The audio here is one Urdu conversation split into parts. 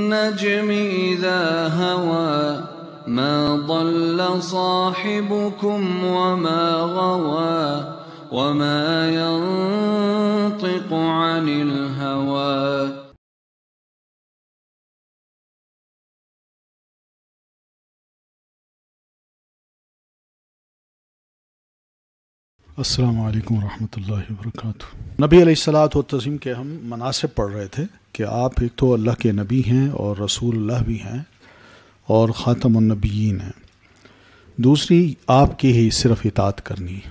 والنجم إذا هوى ما ضل صاحبكم وما غوى وما ينطق عن الهوى. السلام علیکم ورحمۃ اللہ وبرکاتہ۔ نبی علیہ الصلاۃ والتسلیم کے ہم مناسب پڑھ رہے تھے کہ آپ ایک تو اللہ کے نبی ہیں اور رسول اللہ بھی ہیں اور خاتم النبیین ہیں، دوسری آپ کی ہی صرف اطاعت کرنی ہے۔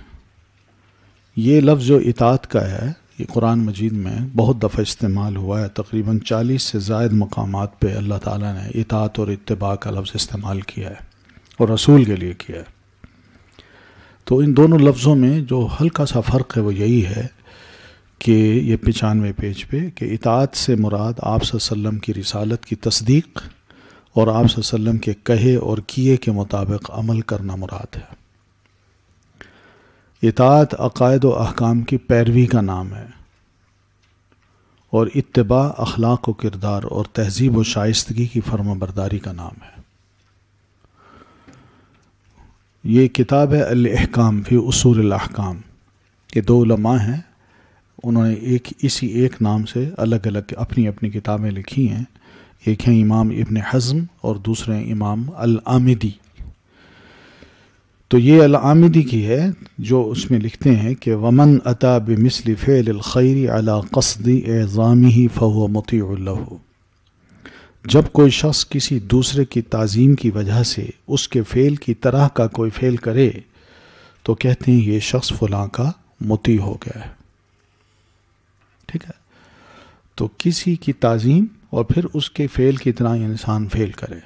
یہ لفظ جو اطاعت کا ہے یہ قرآن مجید میں بہت دفعہ استعمال ہوا ہے، تقریباً 40 سے زائد مقامات پہ اللہ تعالیٰ نے اطاعت اور اتباع کا لفظ استعمال کیا ہے اور رسول کے لیے کیا ہے۔ تو ان دونوں لفظوں میں جو ہلکا سا فرق ہے وہ یہی ہے کہ یہ 95 پیج پہ کہ اطاعت سے مراد آپ صلی اللہ علیہ وسلم کی رسالت کی تصدیق اور آپ صلی اللہ علیہ وسلم کے کہے اور کیے کے مطابق عمل کرنا مراد ہے۔ اطاعت عقائد و احکام کی پیروی کا نام ہے اور اتباع اخلاق و کردار اور تہذیب و شائستگی کی فرما برداری کا نام ہے۔ یہ کتاب ہے الاحکام فی اصول الاحکام، یہ دو علماء ہیں، انہوں نے اسی ایک نام سے الگ الگ اپنی اپنی کتابیں لکھی ہیں۔ ایک ہیں امام ابن حزم اور دوسرے ہیں امام العامدی۔ تو یہ العامدی کی ہے جو اس میں لکھتے ہیں کہ ومن اتی بمثل فعل الخیر علی قصد اعظامہ فہو مطیع لہ، جب کوئی شخص کسی دوسرے کی تعظیم کی وجہ سے اس کے فعل کی طرح کا کوئی فعل کرے تو کہتے ہیں یہ شخص فلاں کا مطیع ہو گیا ہے۔ ٹھیک ہے، تو کسی کی تعظیم اور پھر اس کے فعل کی طرح انسان فعل کرے،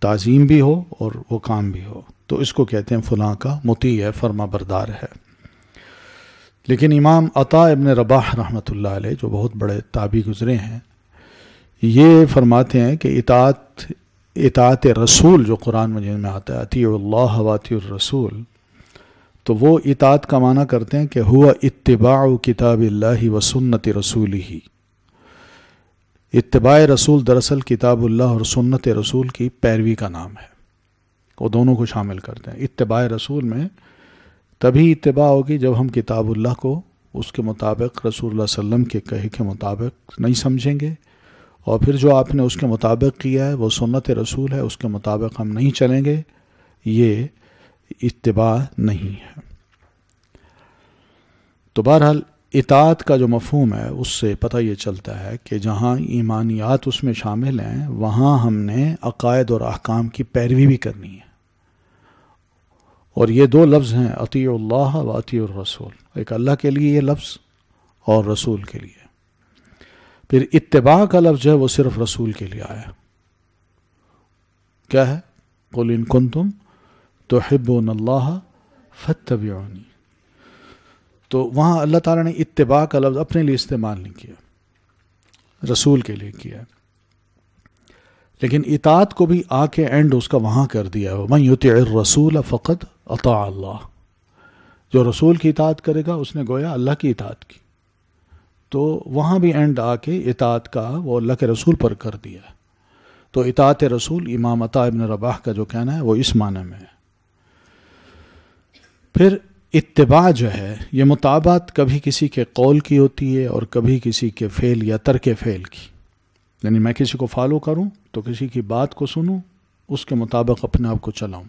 تعظیم بھی ہو اور وہ کام بھی ہو، تو اس کو کہتے ہیں فلاں کا مطیع ہے، فرما بردار ہے۔ لیکن امام عطا ابن رباح رحمۃ اللہ علیہ جو بہت بڑے تابعی گزرے ہیں، یہ فرماتے ہیں کہ اطاعت رسول جو قرآن مجید میں آتا ہے اطیعوا اللہ و اطیعوا الرسول، تو وہ اطاعت کا معنی کرتے ہیں کہ ہوا اتباع کتاب اللہ و سنت رسولہ۔ اتباع رسول دراصل کتاب اللہ اور سنت رسول کی پیروی کا نام ہے، وہ دونوں کو شامل کرتے ہیں۔ اتباع رسول میں تبھی اتباع ہوگی جب ہم کتاب اللہ کو اس کے مطابق رسول اللہ صلی اللہ علیہ وسلم کے کہے کے مطابق نہیں سمجھیں گے، اور پھر جو آپ نے اس کے مطابق کیا ہے وہ سنت رسول ہے، اس کے مطابق ہم نہیں چلیں گے، یہ اتباع نہیں ہے۔ تو بہرحال اطاعت کا جو مفہوم ہے اس سے پتہ یہ چلتا ہے کہ جہاں ایمانیات اس میں شامل ہیں وہاں ہم نے عقائد اور احکام کی پیروی بھی کرنی ہے، اور یہ دو لفظ ہیں اطیعوا اللہ و اطیعوا الرسول، ایک اللہ کے لیے یہ لفظ اور رسول کے لیے۔ پھر اتباع کا لفظ ہے وہ صرف رسول کے لیے آیا، کیا ہے؟ قل ان کنتم تحبون اللہ فاتبعونی۔ تو وہاں اللہ تعالیٰ نے اتباع کا لفظ اپنے لیے استعمال نہیں کیا، رسول کے لیے کیا، لیکن اطاعت کو بھی آ کے اینڈ اس کا وہاں کر دیا ہے، وَمَن يُطِعِ الرَّسُولَ فَقَدْ أَطَاعَ اللَّهَ، جو رسول کی اطاعت کرے گا اس نے گویا اللہ کی اطاعت کی۔ تو وہاں بھی اینڈ آ کے اطاعت کا وہ اللہ کے رسول پر کر دیا ہے۔ تو اطاعت رسول امام عطا ابن رباح کا جو کہنا ہے وہ اس معنی میں ہے۔ پھر اتباع جو ہے یہ مطابقت کبھی کسی کے قول کی ہوتی ہے اور کبھی کسی کے فعل یا ترک فعل کی، یعنی میں کسی کو فالو کروں تو کسی کی بات کو سنوں، اس کے مطابق اپنے آپ کو چلاؤں،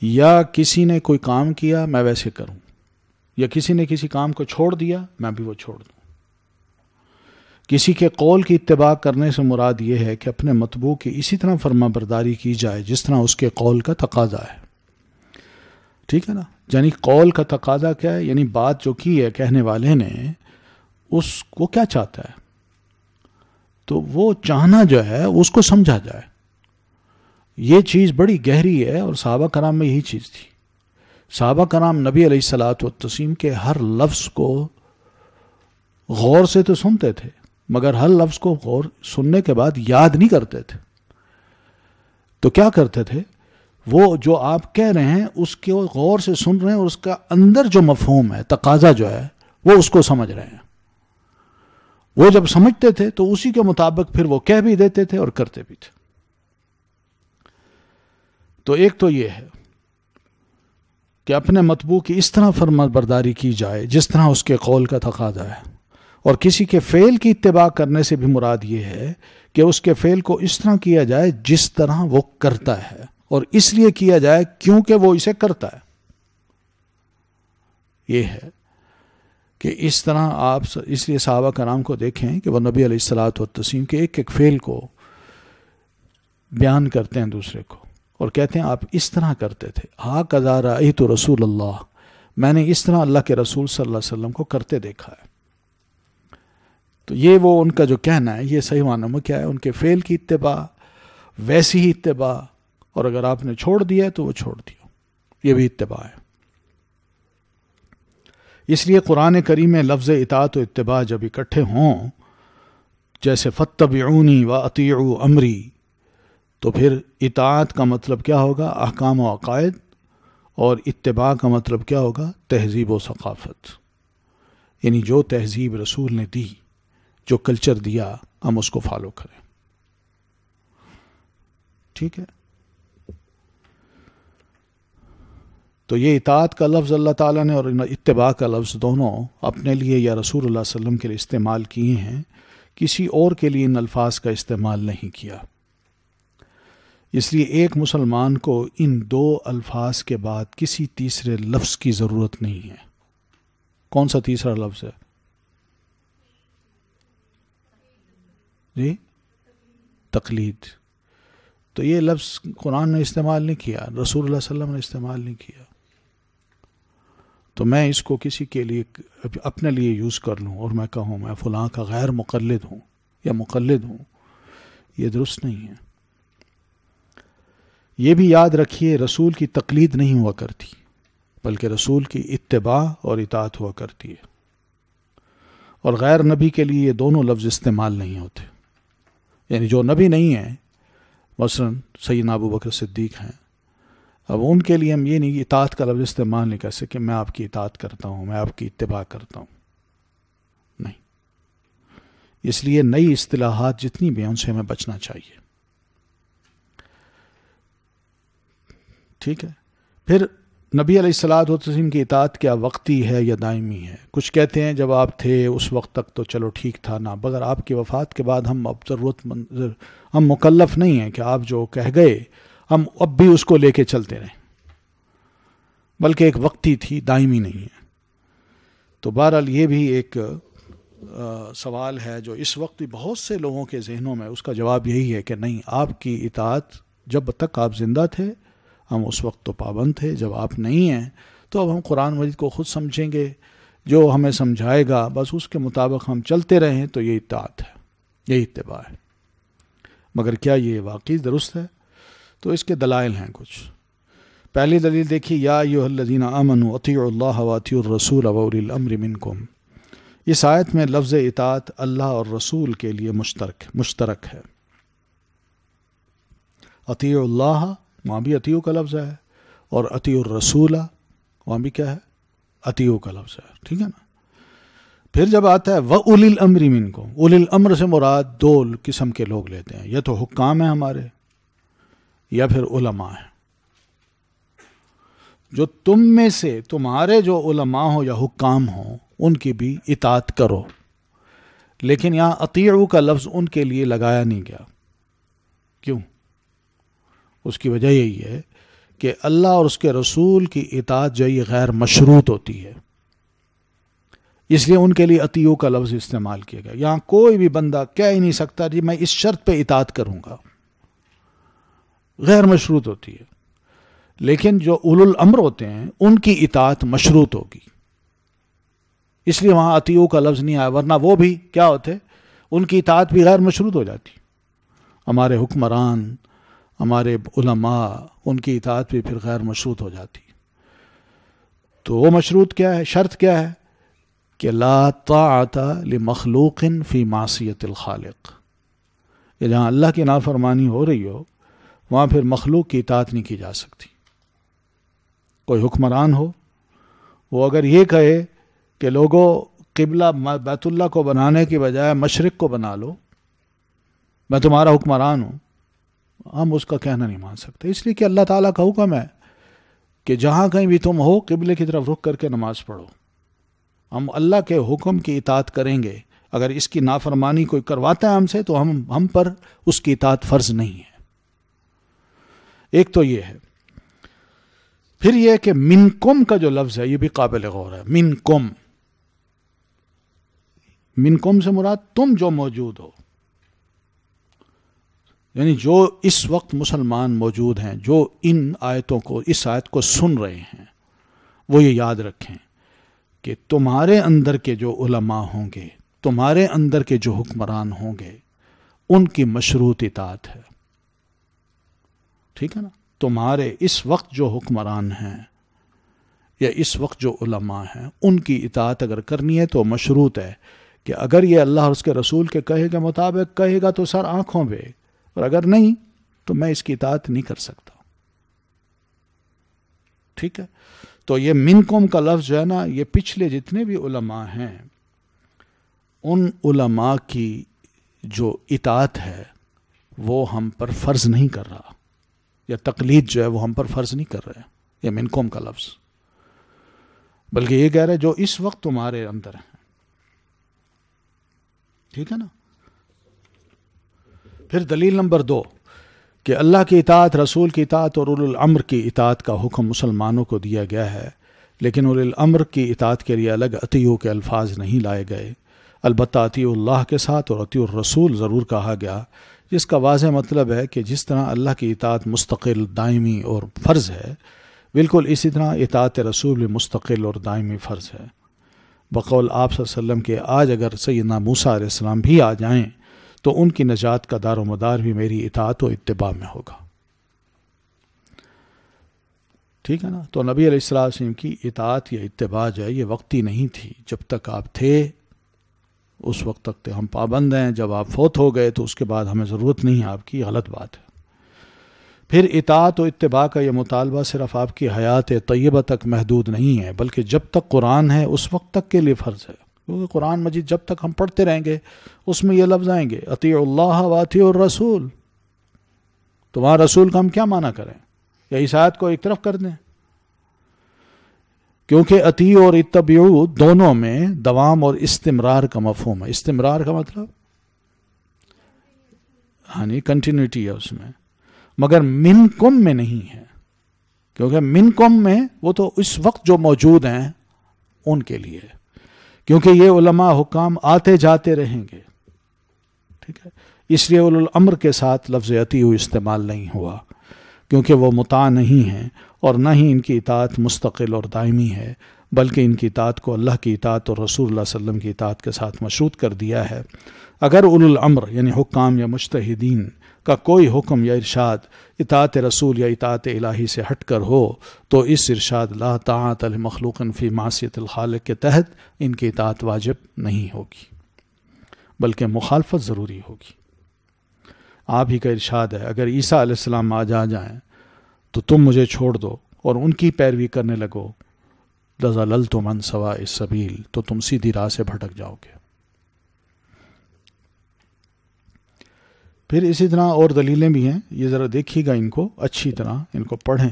یا کسی نے کوئی کام کیا میں ویسے کروں، یا کسی نے کسی کام کو چھوڑ دیا میں بھی وہ چھوڑ دوں۔ کسی کے قول کی اتباع کرنے سے مراد یہ ہے کہ اپنے متبوع کی اسی طرح فرما برداری کی جائے جس طرح اس کے قول کا تقاضا ہے۔ ٹھیک ہے نا؟ یعنی قول کا تقاضا کیا ہے؟ یعنی بات جو کی ہے کہنے والے نے اس کو کیا چاہتا ہے، تو وہ چاہنا جو ہے اس کو سمجھا جائے۔ یہ چیز بڑی گہری ہے اور صحابہ کرام میں یہی چیز تھی۔ صحابہ کرام نبی علیہ الصلاۃ والتسلیم کے ہر لفظ کو غور سے تو سنتے تھے، مگر ہر لفظ کو غور سننے کے بعد یاد نہیں کرتے تھے۔ تو کیا کرتے تھے؟ وہ جو آپ کہہ رہے ہیں اس کو غور سے سن رہے ہیں اور اس کا اندر جو مفہوم ہے، تقاضا جو ہے، وہ اس کو سمجھ رہے ہیں، وہ جب سمجھتے تھے تو اسی کے مطابق پھر وہ کہہ بھی دیتے تھے اور کرتے بھی تھے. تو ایک تو یہ ہے کہ اپنے مطبوع کی اس طرح فرما برداری کی جائے جس طرح اس کے قول کا تقاضا ہے، اور کسی کے فعل کی اتباع کرنے سے بھی مراد یہ ہے کہ اس کے فعل کو اس طرح کیا جائے جس طرح وہ کرتا ہے، اور اس لیے کیا جائے کیونکہ وہ اسے کرتا ہے. یہ ہے کہ اس طرح آپ اس لیے صحابہ کرام کو دیکھیں کہ وہ نبی علیہ الصلوۃ والتسلیم کے ایک ایک فعل کو بیان کرتے ہیں دوسرے کو اور کہتے ہیں آپ اس طرح کرتے تھے. ہاکذا رأیت رسول اللہ، میں نے اس طرح اللہ کے رسول صلی اللہ علیہ وسلم کو کرتے دیکھا ہے. تو یہ وہ ان کا جو کہنا ہے یہ صحیح معنی میں کیا ہے، ان کے فعل کی اتباع، ویسی ہی اتباع، اور اگر آپ نے چھوڑ دیا ہے تو وہ چھوڑ دیا، یہ بھی اتباع ہے. اس لیے قرآن کریم میں لفظ اطاعت و اتباع جب اکٹھے ہوں، جیسے فاتبعونی واطیعوا امری، تو پھر اطاعت کا مطلب کیا ہوگا؟ احکام و عقائد، اور اتباع کا مطلب کیا ہوگا؟ تہذیب و ثقافت. یعنی جو تہذیب رسول نے دی، جو کلچر دیا، ہم اس کو فالو کریں. ٹھیک ہے؟ تو یہ اطاعت کا لفظ اللہ تعالیٰ نے اور اتباع کا لفظ دونوں اپنے لیے یا رسول اللہ صلی اللہ علیہ وسلم کے لیے استعمال کیے ہیں، کسی اور کے لیے ان الفاظ کا استعمال نہیں کیا. اس لیے ایک مسلمان کو ان دو الفاظ کے بعد کسی تیسرے لفظ کی ضرورت نہیں ہے. کون سا تیسرا لفظ ہے؟ جی، تقلید. تو یہ لفظ قرآن نے استعمال نہیں کیا، رسول اللہ صلی اللہ علیہ وسلم نے استعمال نہیں کیا. تو میں اس کو کسی کے لیے اپنے لیے یوز کر لوں اور میں کہوں میں فلاں کا غیر مقلد ہوں یا مقلد ہوں، یہ درست نہیں ہے. یہ بھی یاد رکھیے، رسول کی تقلید نہیں ہوا کرتی، بلکہ رسول کی اتباع اور اطاعت ہوا کرتی ہے. اور غیر نبی کے لیے یہ دونوں لفظ استعمال نہیں ہوتے. یعنی جو نبی نہیں ہیں، مثلا سیدنا ابو بکر صدیق ہیں، اب ان کے لیے ہم یہ نہیں اطاعت کا لفظ استعمال نہیں کر سکے، میں آپ کی اطاعت کرتا ہوں، میں آپ کی اتباع کرتا ہوں، نہیں. اس لیے نئی اصطلاحات جتنی بھی ہیں ان سے ہمیں بچنا چاہیے. ٹھیک ہے؟ پھر نبی علیہ الصلوۃ والتسلیم کی اطاعت کیا وقتی ہے یا دائمی ہے؟ کچھ کہتے ہیں جب آپ تھے اس وقت تک تو چلو ٹھیک تھا نا، مگر آپ کی وفات کے بعد ہم اب ہم مکلف نہیں ہیں کہ آپ جو کہہ گئے ہم اب بھی اس کو لے کے چلتے رہیں، بلکہ ایک وقتی تھی، دائمی نہیں ہے. تو بہرحال یہ بھی ایک سوال ہے جو اس وقت بھی بہت سے لوگوں کے ذہنوں میں، اس کا جواب یہی ہے کہ نہیں، آپ کی اطاعت جب تک آپ زندہ تھے ہم اس وقت تو پابند تھے، جب آپ نہیں ہیں تو اب ہم قرآن مجید کو خود سمجھیں گے، جو ہمیں سمجھائے گا بس اس کے مطابق ہم چلتے رہیں، تو یہ اطاعت ہے، یہ اتباع ہے. مگر کیا یہ واقعی درست ہے؟ تو اس کے دلائل ہیں کچھ. پہلی دلیل دیکھیے، یا ایھا الذین آمنوا اطیعوا اللہ واطیعوا الرسول واولی الامر منکم. اس آیت میں لفظ اطاعت اللہ اور رسول کے لیے مشترک ہے. اطیعوا اللہ، وہاں بھی اطیعوا کا لفظ ہے، اور اطیعوا الرسول وہاں بھی کیا ہے؟ اطیعوا کا لفظ ہے. ٹھیک ہے نا؟ پھر جب آتا ہے وَأُولِي الْأَمْرِ مِنْكُمْ، اولی الامر سے مراد دو قسم کے لوگ لیتے ہیں، یا تو حکام ہیں ہمارے یا پھر علماء ہیں. جو تم میں سے تمہارے جو علماء ہوں یا حکام ہوں ان کی بھی اطاعت کرو. لیکن یہاں اطیعوا کا لفظ ان کے لیے لگایا نہیں گیا. کیوں؟ اس کی وجہ یہی ہے کہ اللہ اور اس کے رسول کی اطاعت جو یہ غیر مشروط ہوتی ہے، اس لیے ان کے لیے اطیعوا کا لفظ استعمال کیا گیا. یہاں کوئی بھی بندہ کہہ ہی نہیں سکتا جی میں اس شرط پہ اطاعت کروں گا، غیر مشروط ہوتی ہے. لیکن جو اولو الامر ہوتے ہیں ان کی اطاعت مشروط ہوگی، اس لیے وہاں اطیعوا کا لفظ نہیں آیا، ورنہ وہ بھی کیا ہوتے؟ ان کی اطاعت بھی غیر مشروط ہو جاتی. ہمارے حکمران، ہمارے علماء، ان کی اطاعت بھی پھر غیر مشروط ہو جاتی. تو وہ مشروط کیا ہے؟ شرط کیا ہے؟ کہ لا طاعت لمخلوق فی معصیت الخالق. کہ جہاں اللہ کی نافرمانی ہو رہی ہو وہاں پھر مخلوق کی اطاعت نہیں کی جا سکتی. کوئی حکمران ہو، وہ اگر یہ کہے کہ لوگوں قبلہ بیت اللہ کو بنانے کی بجائے مشرق کو بنا لو، میں تمہارا حکمران ہوں، ہم اس کا کہنا نہیں مان سکتے، اس لیے کہ اللہ تعالیٰ کا حکم ہے کہ جہاں کہیں بھی تم ہو قبلے کی طرف رخ کر کے نماز پڑھو۔ ہم اللہ کے حکم کی اطاعت کریں گے، اگر اس کی نافرمانی کوئی کرواتا ہے ہم سے تو ہم پر اس کی اطاعت فرض نہیں ہے۔ ایک تو یہ ہے، پھر یہ کہ منکم کا جو لفظ ہے یہ بھی قابل غور ہے۔ منکم، منکم سے مراد تم جو موجود ہو، یعنی جو اس وقت مسلمان موجود ہیں جو ان آیتوں کو، اس آیت کو سن رہے ہیں، وہ یہ یاد رکھیں کہ تمہارے اندر کے جو علماء ہوں گے، تمہارے اندر کے جو حکمران ہوں گے، ان کی مشروط اطاعت ہے، ٹھیک ہے نا؟ تمہارے اس وقت جو حکمران ہیں یا اس وقت جو علماء ہیں ان کی اطاعت اگر کرنی ہے تو مشروط ہے کہ اگر یہ اللہ اور اس کے رسول کے کہے کے مطابق کہے گا تو سر آنکھوں پہ، اور اگر نہیں تو میں اس کی اطاعت نہیں کر سکتا، ٹھیک ہے؟ تو یہ منکم کا لفظ جو ہے نا، یہ پچھلے جتنے بھی علماء ہیں ان علماء کی جو اطاعت ہے وہ ہم پر فرض نہیں کر رہا، یا تقلید جو ہے وہ ہم پر فرض نہیں کر رہے، یہ منکم کا لفظ، بلکہ یہ کہہ رہے جو اس وقت تمہارے اندر ہیں، ٹھیک ہے نا؟ پھر دلیل نمبر 2 کہ اللہ کی اطاعت، رسول کی اطاعت اور اولو الامر کی اطاعت کا حکم مسلمانوں کو دیا گیا ہے، لیکن اولو الامر کی اطاعت کے لیے الگ اطیعوا کے الفاظ نہیں لائے گئے، البتہ اطیعوا اللہ کے ساتھ اور اطیعوا الرسول ضرور کہا گیا، جس کا واضح مطلب ہے کہ جس طرح اللہ کی اطاعت مستقل، دائمی اور فرض ہے، بالکل اسی طرح اطاعت رسول بھی مستقل اور دائمی فرض ہے۔ بقول آپ صلی اللہ علیہ وسلم کے آج اگر سیدنا موسیٰ علیہ السلام بھی آ جائیں تو ان کی نجات کا دار و مدار بھی میری اطاعت و اتباع میں ہوگا، ٹھیک ہے نا؟ تو نبی علیہ السلام کی اطاعت یا اتباع جو ہے یہ وقتی نہیں تھی، جب تک آپ تھے اس وقت تک ہم پابند ہیں، جب آپ فوت ہو گئے تو اس کے بعد ہمیں ضرورت نہیں ہے آپ کی، غلط بات ہے۔ پھر اطاعت و اتباع کا یہ مطالبہ صرف آپ کی حیات طیبہ تک محدود نہیں ہے، بلکہ جب تک قرآن ہے اس وقت تک کے لیے فرض ہے، کیونکہ قرآن مجید جب تک ہم پڑھتے رہیں گے اس میں یہ لفظ آئیں گے، اطیعوا اللہ و اطیعوا الرسول، تو وہاں رسول کا ہم کیا معنی کریں، یا اس آیت کو ایک طرف کر دیں؟ کیونکہ اطیع اور اتبعوا دونوں میں دوام اور استمرار کا مفہوم ہے۔ استمرار کا مطلب یعنی کنٹینیوٹی ہے اس میں، مگر منکم میں نہیں ہے، کیونکہ منکم میں وہ تو اس وقت جو موجود ہیں ان کے لیے، کیونکہ یہ علماء حکام آتے جاتے رہیں گے، ٹھیک ہے؟ اس لیے اولو الامر کے ساتھ لفظ اطیعوا استعمال نہیں ہوا، کیونکہ وہ مطاع نہیں ہیں اور نہ ہی ان کی اطاعت مستقل اور دائمی ہے، بلکہ ان کی اطاعت کو اللہ کی اطاعت اور رسول اللہ صلی اللہ علیہ وسلم کی اطاعت کے ساتھ مشروط کر دیا ہے۔ اگر اولو الامر یعنی حکام یا مجتہدین کا کوئی حکم یا ارشاد اطاعت رسول یا اطاعت الہی سے ہٹ کر ہو تو اس ارشاد لا طاعت لمخلوق فی معصیت الخالق کے تحت ان کی اطاعت واجب نہیں ہوگی، بلکہ مخالفت ضروری ہوگی۔ آپ ہی کا ارشاد ہے اگر عیسیٰ علیہ السلام آ جائیں تو تم مجھے چھوڑ دو اور ان کی پیروی کرنے لگو، لَضَلَلْتُمْ عَنْ سَوَاءِ السَّبِيلِ، تو تم سیدھی راہ سے بھٹک جاؤ گے۔ پھر اسی طرح اور دلیلیں بھی ہیں، یہ ذرا دیکھیے گا، ان کو اچھی طرح ان کو پڑھیں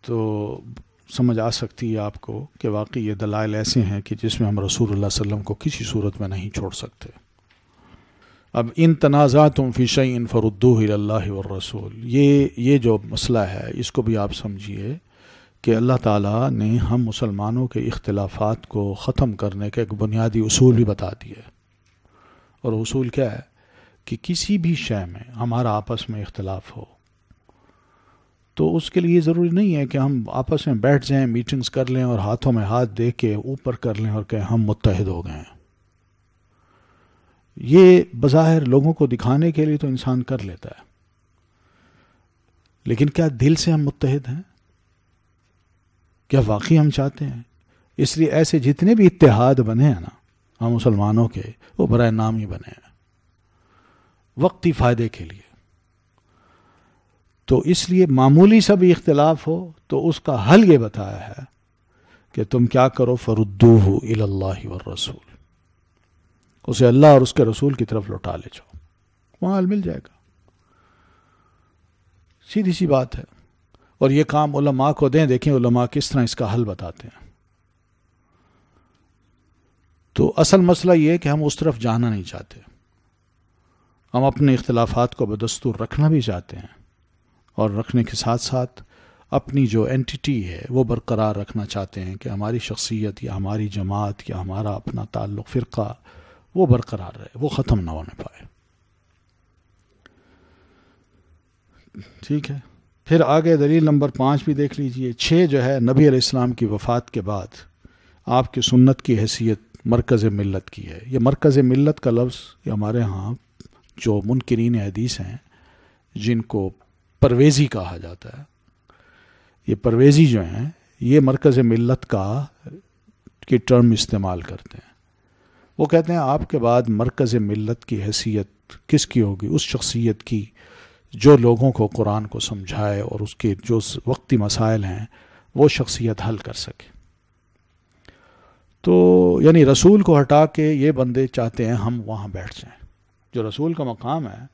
تو سمجھ آ سکتی ہے آپ کو کہ واقعی یہ دلائل ایسے ہیں کہ جس میں ہم رسول اللہ صلی اللہ علیہ وسلم کو کسی صورت میں نہیں چھوڑ سکتے۔ اب ان تنازعتم فی شیء فردوہ الی اللہ والرسول، یہ جو مسئلہ ہے اس کو بھی آپ سمجھیے کہ اللہ تعالیٰ نے ہم مسلمانوں کے اختلافات کو ختم کرنے کا ایک بنیادی اصول بھی بتا دیا ہے، اور اصول کیا ہے کہ کسی بھی شے میں ہمارا آپس میں اختلاف ہو تو اس کے لیے ضروری نہیں ہے کہ ہم آپس میں بیٹھ جائیں، میٹنگز کر لیں اور ہاتھوں میں ہاتھ دے کے اوپر کر لیں اور کہیں ہم متحد ہو گئے ہیں۔ یہ بظاہر لوگوں کو دکھانے کے لیے تو انسان کر لیتا ہے، لیکن کیا دل سے ہم متحد ہیں؟ کیا واقعی ہم چاہتے ہیں؟ اس لیے ایسے جتنے بھی اتحاد بنے ہیں نا ہم مسلمانوں کے، وہ برائے نام ہی بنے ہیں، وقتی فائدے کے لیے۔ تو اس لیے معمولی سا بھی اختلاف ہو تو اس کا حل یہ بتایا ہے کہ تم کیا کرو، فردوہ الی اللہ والرسول، اسے اللہ اور اس کے رسول کی طرف لوٹا لے جاؤ، وہاں حل مل جائے گا. سیدھی سی بات ہے. اور یہ کام علماء کو دیں، دیکھیں علماء کس طرح اس کا حل بتاتے ہیں. تو اصل مسئلہ یہ ہے کہ ہم اس طرف جانا نہیں چاہتے، ہم اپنے اختلافات کو بدستور رکھنا بھی چاہتے ہیں، اور رکھنے کے ساتھ ساتھ اپنی جو اینٹیٹی ہے وہ برقرار رکھنا چاہتے ہیں، کہ ہماری شخصیت یا ہماری جماعت یا ہمارا اپنا تعلق فرقہ وہ برقرار رہے، وہ ختم نہ ہونے پائے. ٹھیک ہے. پھر آگے دلیل نمبر 5 بھی دیکھ لیجئے. 6 جو ہے نبی علیہ السلام کی وفات کے بعد آپ کی سنت کی حیثیت مرکز ملت کی ہے. یہ مرکز ملت کا لفظ یہ ہمارے ہاں جو منکرین حدیث ہیں جن کو پرویزی کہا جاتا ہے، یہ پرویزی جو ہیں یہ مرکز ملت کی ٹرم استعمال کرتے ہیں. وہ کہتے ہیں آپ کے بعد مرکز ملت کی حیثیت کس کی ہوگی؟ اس شخصیت کی جو لوگوں کو قرآن کو سمجھائے اور اس کے جو وقتی مسائل ہیں وہ شخصیت حل کر سکے. تو یعنی رسول کو ہٹا کے یہ بندے چاہتے ہیں ہم وہاں بیٹھ جائیں، جو رسول کا مقام ہے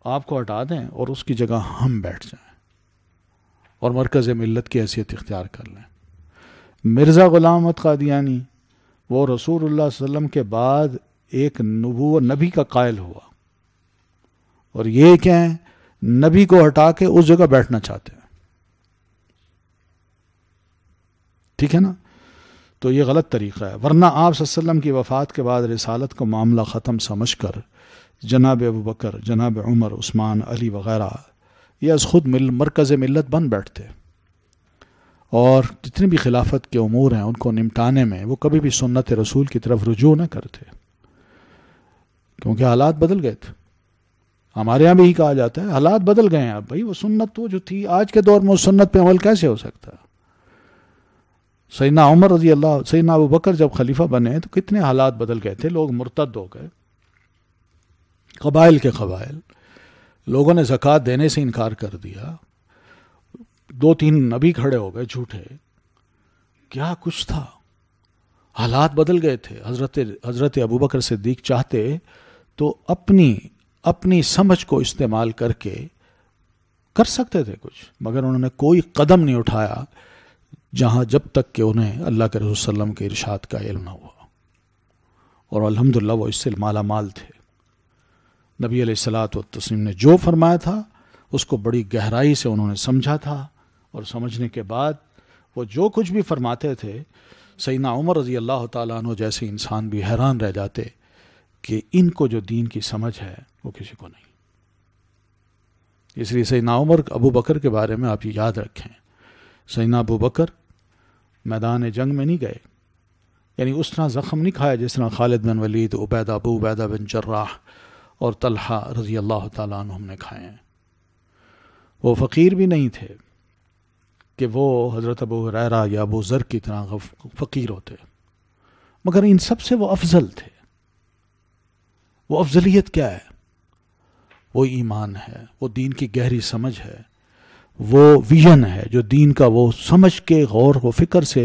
آپ کو ہٹا دیں اور اس کی جگہ ہم بیٹھ جائیں اور مرکز ملت کی حیثیت اختیار کر لیں. مرزا غلام احمد قادیانی وہ رسول اللہ صلی اللہ علیہ وسلم کے بعد ایک نبی کا قائل ہوا، اور یہ کہ نبی کو ہٹا کے اس جگہ بیٹھنا چاہتے ہیں. ٹھیک ہے نا؟ تو یہ غلط طریقہ ہے. ورنہ آپ صلی اللہ علیہ وسلم کی وفات کے بعد رسالت کو معاملہ ختم سمجھ کر جناب ابو بکر، جناب عمر، عثمان، علی وغیرہ یہ از خود مرکز ملت بن بیٹھتے، اور جتنے بھی خلافت کے امور ہیں ان کو نمٹانے میں وہ کبھی بھی سنت رسول کی طرف رجوع نہ کرتے، کیونکہ حالات بدل گئے تھے. ہمارے ہاں بھی ہی کہا جاتا ہے حالات بدل گئے ہیں. اب بھائی وہ سنت تو جو تھی آج کے دور میں اس سنت پہ عمل کیسے ہو سکتا ہے؟ سیدنا عمر رضی اللہ، سیدنا ابو بکر جب خلیفہ بنے تو کتنے حالات بدل گئے تھے، لوگ مرتد ہو گئے، قبائل کے قبائل، لوگوں نے زکوٰۃ دینے سے انکار کر دیا، 2-3 نبی کھڑے ہو گئے جھوٹے، کیا کچھ تھا، حالات بدل گئے تھے. حضرت ابو بکر صدیق چاہتے تو اپنی سمجھ کو استعمال کر کے کر سکتے تھے کچھ، مگر انہوں نے کوئی قدم نہیں اٹھایا جب تک کہ انہیں اللہ کے رسول صلی اللہ علیہ وسلم کے ارشاد کا علم نہ ہوا. اور الحمدللہ وہ اس سے مالا مال تھے. نبی علیہ الصلوۃ والتسلیم نے جو فرمایا تھا اس کو بڑی گہرائی سے انہوں نے سمجھا تھا، اور سمجھنے کے بعد وہ جو کچھ بھی فرماتے تھے سیدنا عمر رضی اللہ تعالیٰ عنہ جیسے انسان بھی حیران رہ جاتے کہ ان کو جو دین کی سمجھ ہے وہ کسی کو نہیں. اس لیے سیدنا عمر ابو بکر کے بارے میں آپ یہ یاد رکھیں، سیدنا ابو بکر میدان جنگ میں نہیں گئے، یعنی اس طرح زخم نہیں کھایا جس طرح خالد بن ولید، ابو عبیدہ بن جراح اور طلحہ رضی اللہ تعالیٰ عنہم نے کھائے ہیں. وہ فقیر بھی نہیں تھے کہ وہ حضرت ابو ہریرہ یا ابو ذر کی طرح فقیر ہوتے، مگر ان سب سے وہ افضل تھے. وہ افضلیت کیا ہے؟ وہ ایمان ہے، وہ دین کی گہری سمجھ ہے، وہ ویژن ہے جو دین کا وہ سمجھ کے غور و فکر سے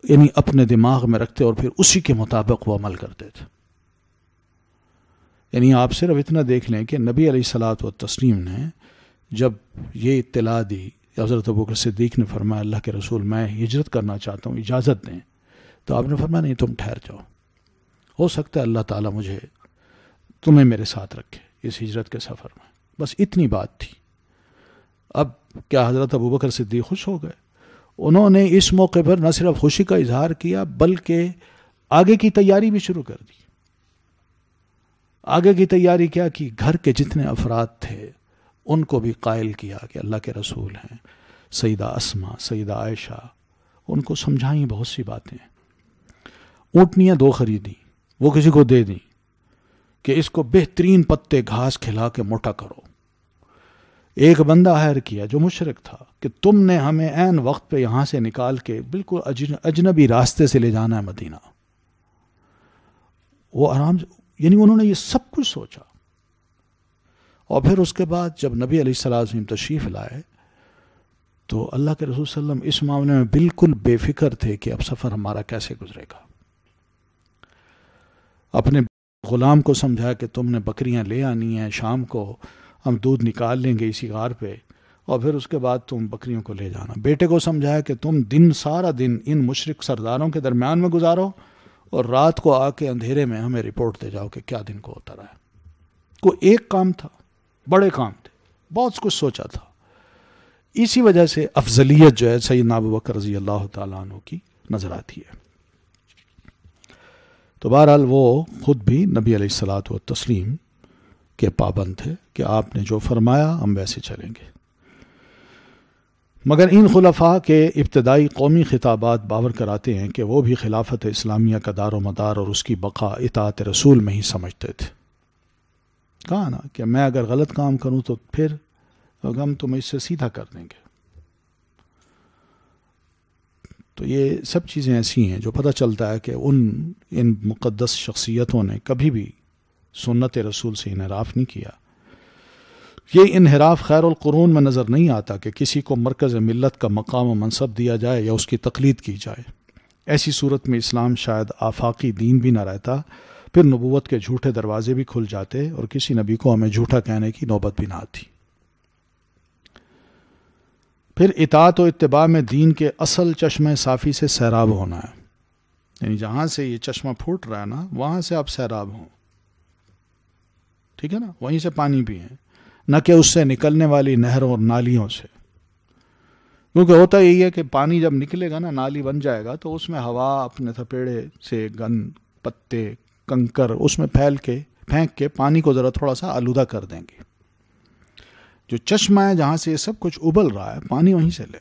یعنی اپنے دماغ میں رکھتے اور پھر اسی کے مطابق وہ عمل کرتے تھے. یعنی آپ صرف اتنا دیکھ لیں کہ نبی علیہ الصلوۃ والتسلیم نے جب یہ اطلاع دی، حضرت ابوبکر صدیق نے فرمایا اللہ کے رسول میں ہجرت کرنا چاہتا ہوں، اجازت دیں، تو آپ نے فرمایا نہیں تم ٹھہر جاؤ، ہو سکتا ہے اللہ تعالیٰ مجھے تمہیں میرے ساتھ رکھے اس ہجرت کے سفر میں. بس اتنی بات تھی. اب کیا حضرت ابوبکر صدیق خوش ہو گئے؟ انہوں نے اس موقع پر نہ صرف خوشی کا اظہار کیا بلکہ آگے کی تیاری بھی شروع کر دی. آگے کی تیاری کیا کی؟ گھر کے جتنے افراد تھے ان کو بھی قائل کیا کہ اللہ کے رسول ہیں. سیدہ اسما، سیدہ عائشہ، ان کو سمجھائیں بہت سی باتیں. اونٹنیاں 2 خریدیں، وہ کسی کو دے دیں کہ اس کو بہترین پتے گھاس کھلا کے موٹا کرو. ایک بندہ ہائر کیا جو مشرک تھا کہ تم نے ہمیں عین وقت پہ یہاں سے نکال کے بالکل اجنبی راستے سے لے جانا ہے مدینہ. وہ آرام سے، یعنی انہوں نے یہ سب کچھ سوچا. اور پھر اس کے بعد جب نبی علیہ السلام تشریف لائے تو اللہ کے رسول صلی اللہ علیہ وسلم اس معاملے میں بالکل بے فکر تھے کہ اب سفر ہمارا کیسے گزرے گا. اپنے غلام کو سمجھایا کہ تم نے بکریاں لے آنی ہیں، شام کو ہم دودھ نکال لیں گے اسی غار پہ، اور پھر اس کے بعد تم بکریوں کو لے جانا. بیٹے کو سمجھایا کہ تم سارا دن ان مشرک سرداروں کے درمیان میں گزارو اور رات کو آ کے اندھیرے میں ہمیں رپورٹ دے جاؤ کہ کیا دن کو ہوتا رہا ہے. کوئی ایک کام تھا، بڑے کام تھے، بہت کچھ سوچا تھا. اسی وجہ سے افضلیت جو ہے سیدنا ابوبکر رضی اللہ تعالیٰ عنہ کی نظر آتی ہے. تو بہرحال وہ خود بھی نبی علیہ الصلاۃ والتسلیم کے پابند تھے کہ آپ نے جو فرمایا ہم ویسے چلیں گے. مگر ان خلفاء کے ابتدائی قومی خطابات باور کراتے ہیں کہ وہ بھی خلافت اسلامیہ کا دار و مدار اور اس کی بقا اطاعت رسول میں ہی سمجھتے تھے. کہا نا کہ میں اگر غلط کام کروں تو پھر ہم تمہیں اس سے سیدھا کر دیں گے. تو یہ سب چیزیں ایسی ہیں جو پتہ چلتا ہے کہ ان مقدس شخصیتوں نے کبھی بھی سنت رسول سے انحراف نہیں کیا. یہ انحراف خیر القرون میں نظر نہیں آتا کہ کسی کو مرکز ملت کا مقام و منصب دیا جائے یا اس کی تقلید کی جائے. ایسی صورت میں اسلام شاید آفاقی دین بھی نہ رہتا، پھر نبوت کے جھوٹے دروازے بھی کھل جاتے اور کسی نبی کو ہمیں جھوٹا کہنے کی نوبت بھی نہ آتی. پھر اطاعت و اتباع میں دین کے اصل چشمہ صافی سے سیراب ہونا ہے. یعنی جہاں سے یہ چشمہ پھوٹ رہا ہے نا، وہاں سے آپ سیراب ہوں. ٹھیک ہے نا، وہیں سے پانی پئیں، نہ کہ اس سے نکلنے والی نہروں اور نالیوں سے. کیونکہ ہوتا یہی ہے کہ پانی جب نکلے گا نا، نالی بن جائے گا، تو اس میں ہوا اپنے تھپیڑے سے گند، پتے، کنکر اس میں پھینک کے پانی کو ذرا تھوڑا سا آلودہ کر دیں گے. جو چشمہ ہے جہاں سے یہ سب کچھ ابل رہا ہے، پانی وہیں سے لے.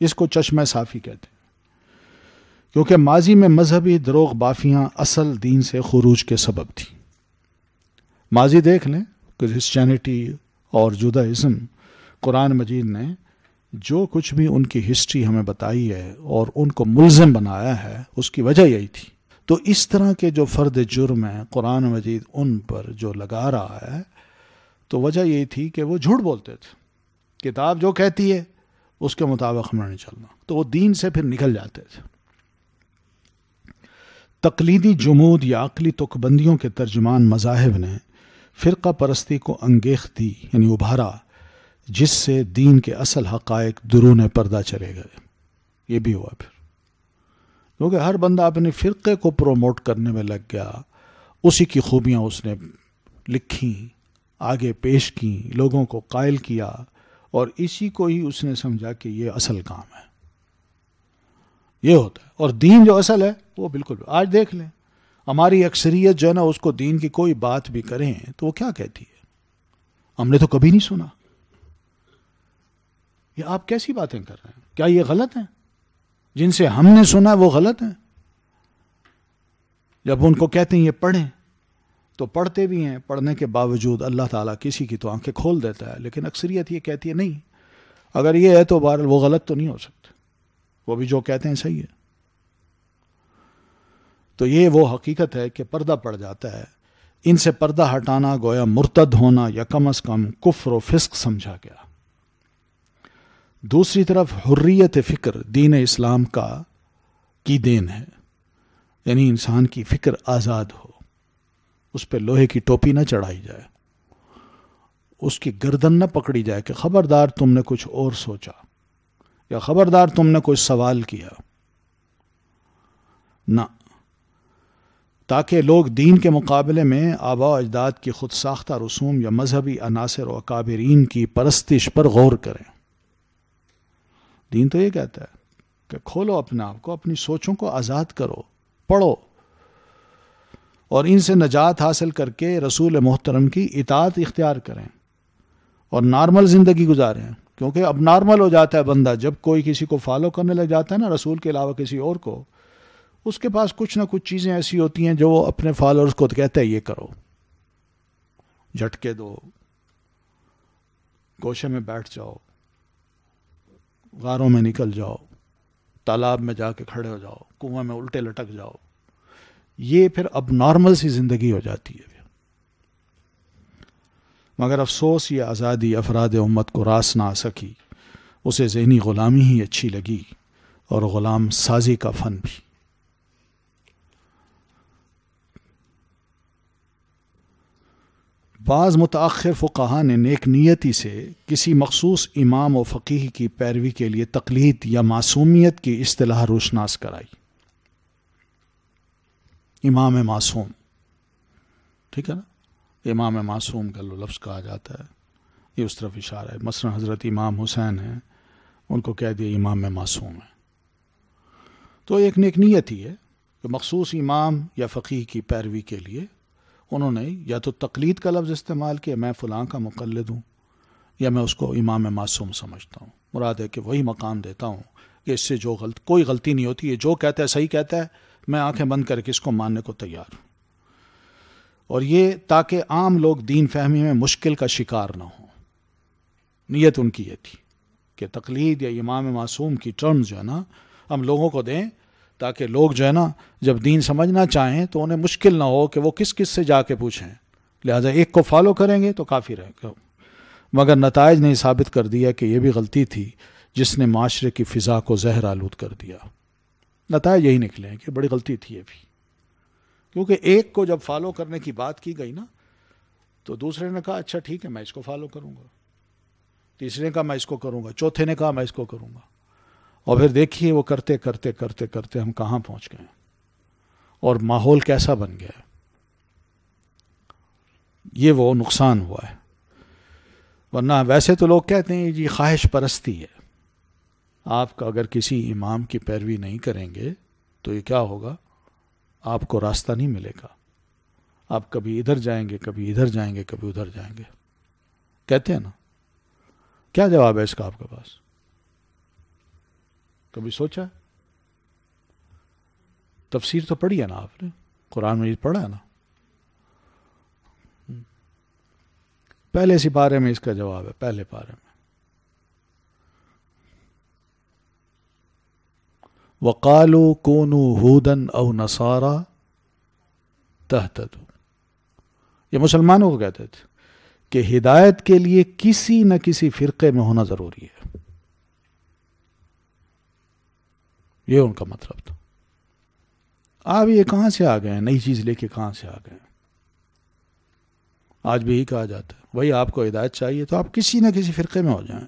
اس کو چشمہ صافی کہتے ہیں. کیونکہ ماضی میں مذہبی دروغ بافیاں اصل دین سے خروج کے سبب تھی. ماضی دیکھ لیں، کرسچینٹی اور جوداازم، قرآن مجید نے جو کچھ بھی ان کی ہسٹری ہمیں بتائی ہے اور ان کو ملزم بنایا ہے، اس کی وجہ یہی تھی. تو اس طرح کے جو فرد جرم ہیں قرآن مجید ان پر جو لگا رہا ہے، تو وجہ یہی تھی کہ وہ جھوٹ بولتے تھے. کتاب جو کہتی ہے اس کے مطابق ہمیں نہیں چلنا، تو وہ دین سے پھر نکل جاتے تھے. تقلیدی جمود یا عقلی تک بندیوں کے ترجمان مذاہب نے فرقہ پرستی کو انگیخت دی، یعنی ابھارا، جس سے دین کے اصل حقائق درون پردہ چلے گئے. یہ بھی ہوا پھر، کیونکہ ہر بندہ اپنے فرقے کو پروموٹ کرنے میں لگ گیا. اسی کی خوبیاں اس نے لکھی، آگے پیش کی، لوگوں کو قائل کیا، اور اسی کو ہی اس نے سمجھا کہ یہ اصل کام ہے. یہ ہوتا ہے. اور دین جو اصل ہے وہ بالکل. آج دیکھ لیں ہماری اکثریت جو ہے نا، اس کو دین کی کوئی بات بھی کریں تو وہ کیا کہتی ہے؟ ہم نے تو کبھی نہیں سنا. یہ آپ کیسی باتیں کر رہے ہیں؟ کیا یہ غلط ہیں؟ جن سے ہم نے سنا وہ غلط ہیں. جب ان کو کہتے ہیں یہ پڑھیں تو پڑھتے بھی ہیں. پڑھنے کے باوجود اللہ تعالیٰ کسی کی تو آنکھیں کھول دیتا ہے، لیکن اکثریت یہ کہتی ہے نہیں. اگر یہ ہے تو بہرحال وہ غلط تو نہیں ہو سکتے، وہ بھی جو کہتے ہیں صحیح ہے. تو یہ وہ حقیقت ہے کہ پردہ پڑ جاتا ہے. ان سے پردہ ہٹانا گویا مرتد ہونا یا کم از کم کفر و فسق سمجھا گیا. دوسری طرف حریت فکر دین اسلام کی دین ہے. یعنی انسان کی فکر آزاد ہو، اس پہ لوہے کی ٹوپی نہ چڑھائی جائے، اس کی گردن نہ پکڑی جائے کہ خبردار تم نے کچھ اور سوچا، یا خبردار تم نے کوئی سوال کیا. نہ، تاکہ لوگ دین کے مقابلے میں آباء و اجداد کی خود ساختہ رسوم یا مذہبی عناصر و اکابرین کی پرستش پر غور کریں. دین تو یہ کہتا ہے کہ کھولو اپنے آپ کو، اپنی سوچوں کو آزاد کرو، پڑھو، اور ان سے نجات حاصل کر کے رسول محترم کی اطاعت اختیار کریں اور نارمل زندگی گزاریں. کیونکہ اب نارمل ہو جاتا ہے بندہ جب کوئی کسی کو فالو کرنے لگ جاتا ہے نا، رسول کے علاوہ کسی اور کو، اس کے پاس کچھ نہ کچھ چیزیں ایسی ہوتی ہیں جو وہ اپنے فالوورز کو کہتا ہے یہ کرو، جھٹکے دو، گوشے میں بیٹھ جاؤ، غاروں میں نکل جاؤ، تالاب میں جا کے کھڑے ہو جاؤ، کنویں میں الٹے لٹک جاؤ. یہ پھر اب نارمل سی زندگی ہو جاتی ہے. مگر افسوس یہ آزادی افراد امت کو راس نہ آ سکی. اسے ذہنی غلامی ہی اچھی لگی اور غلام سازی کا فن بھی۔ بعض متاخر فقہا نے نیک نیتی سے کسی مخصوص امام و فقیہ کی پیروی کے لیے تقلید یا معصومیت کی اصطلاح روشناس کرائی۔ امام معصوم، ٹھیک ہے نا، امام معصوم کا لفظ کہا جاتا ہے، یہ اس طرف اشارہ ہے۔ مثلا حضرت امام حسین ہیں، ان کو کہہ دیا امام معصوم ہے، تو ایک نیک نیت ہی ہے کہ مخصوص امام یا فقیہ کی پیروی کے لیے انہوں نے یا تو تقلید کا لفظ استعمال کیا، میں فلاں کا مقلد ہوں، یا میں اس کو امام معصوم سمجھتا ہوں۔ مراد ہے کہ وہی مقام دیتا ہوں کہ اس سے جو کوئی غلطی نہیں ہوتی، یہ جو کہتا ہے صحیح کہتا ہے، میں آنکھیں بند کر کے اس کو ماننے کو تیار ہوں۔ اور یہ تاکہ عام لوگ دین فہمی میں مشکل کا شکار نہ ہوں۔ نیت ان کی یہ تھی کہ تقلید یا امام معصوم کی ٹرمز جو ہے نا ہم لوگوں کو دیں، تاکہ لوگ جو ہے نا جب دین سمجھنا چاہیں تو انہیں مشکل نہ ہو کہ وہ کس کس سے جا کے پوچھیں، لہٰذا ایک کو فالو کریں گے تو کافی رہے گا۔ مگر نتائج نے ثابت کر دیا کہ یہ بھی غلطی تھی جس نے معاشرے کی فضا کو زہر آلود کر دیا۔ نتائج یہی نکلے ہیں کہ بڑی غلطی تھی یہ بھی، کیونکہ ایک کو جب فالو کرنے کی بات کی گئی نا تو دوسرے نے کہا اچھا ٹھیک ہے میں اس کو فالو کروں گا، تیسرے نے کہا میں اس کو کروں گا، چوتھے نے کہا میں اس کو کروں گا، اور پھر دیکھیے وہ کرتے کرتے کرتے کرتے ہم کہاں پہنچ گئے اور ماحول کیسا بن گیا۔ یہ وہ نقصان ہوا ہے۔ ورنہ ویسے تو لوگ کہتے ہیں جی خواہش پرستی ہے، آپ کا اگر کسی امام کی پیروی نہیں کریں گے تو یہ کیا ہوگا، آپ کو راستہ نہیں ملے گا، آپ کبھی ادھر جائیں گے، کبھی ادھر جائیں گے، کبھی ادھر جائیں گے، کہتے ہیں نا۔ کیا جواب ہے اس کا آپ کے پاس؟ کبھی سوچا؟ تفسیر تو پڑھی ہے نا آپ نے، قرآن مجید پڑھا ہے نا، پہلے سی پارے میں اس کا جواب ہے، پہلے پارے میں وَقَالُوا كُونُوا هُودًا أَوْ نَصَارَىٰ تَهْتَدُوا، یہ مسلمانوں کو کہتے تھے کہ ہدایت کے لیے کسی نہ کسی فرقے میں ہونا ضروری ہے، یہ ان کا مطلب تھا۔ آپ یہ کہاں سے آ گئے ہیں، نئی چیز لے کے کہاں سے آ گئے ہیں؟ آج بھی یہی کہا جاتا ہے بھائی آپ کو ہدایت چاہیے تو آپ کسی نہ کسی فرقے میں ہو جائیں۔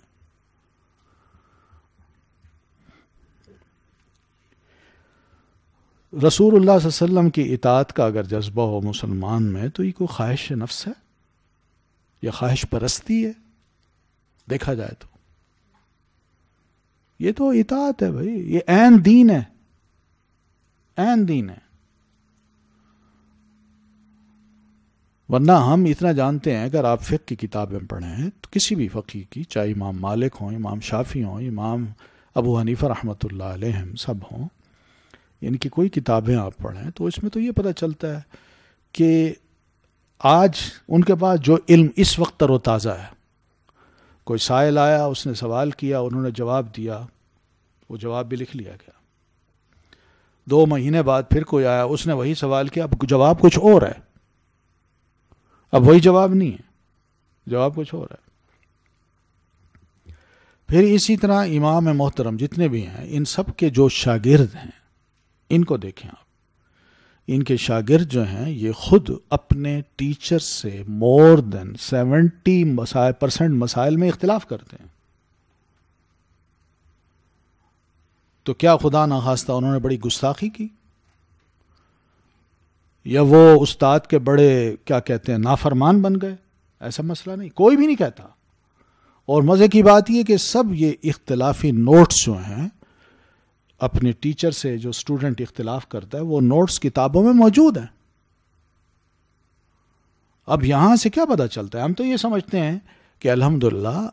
رسول اللہ صلی اللہ علیہ وسلم کی اطاعت کا اگر جذبہ ہو مسلمان میں تو یہ کوئی خواہش نفس ہے یا خواہش پرستی ہے؟ دیکھا جائے تو یہ تو اطاعت ہے بھائی، یہ عین دین ہے، عین دین ہے۔ ورنہ ہم اتنا جانتے ہیں اگر آپ فقہ کی کتابیں پڑھیں تو کسی بھی فقیہ کی، چاہے امام مالک ہوں، امام شافعی ہوں، امام ابو حنیفہ رحمۃ اللہ علیہم سب ہوں، ان کی کوئی کتابیں آپ پڑھیں تو اس میں تو یہ پتہ چلتا ہے کہ آج ان کے پاس جو علم اس وقت تر و تازہ ہے، کوئی سائل آیا اس نے سوال کیا، انہوں نے جواب دیا، وہ جواب بھی لکھ لیا گیا۔ 2 مہینے بعد پھر کوئی آیا، اس نے وہی سوال کیا، اب جواب کچھ اور ہے، اب وہی جواب نہیں ہے، جواب کچھ اور ہے۔ پھر اسی طرح امام محترم جتنے بھی ہیں ان سب کے جو شاگرد ہیں ان کو دیکھیں آپ، ان کے شاگرد جو ہیں یہ خود اپنے ٹیچر سے مور دین 70% مسائل میں اختلاف کرتے ہیں، تو کیا خدا نخواستہ انہوں نے بڑی گستاخی کی، یا وہ استاد کے بڑے کیا کہتے ہیں نافرمان بن گئے؟ ایسا مسئلہ نہیں، کوئی بھی نہیں کہتا۔ اور مزے کی بات یہ کہ سب یہ اختلافی نوٹس جو ہیں اپنے ٹیچر سے جو اسٹوڈنٹ اختلاف کرتا ہے وہ نوٹس کتابوں میں موجود ہیں۔ اب یہاں سے کیا پتہ چلتا ہے؟ ہم تو یہ سمجھتے ہیں کہ الحمدللہ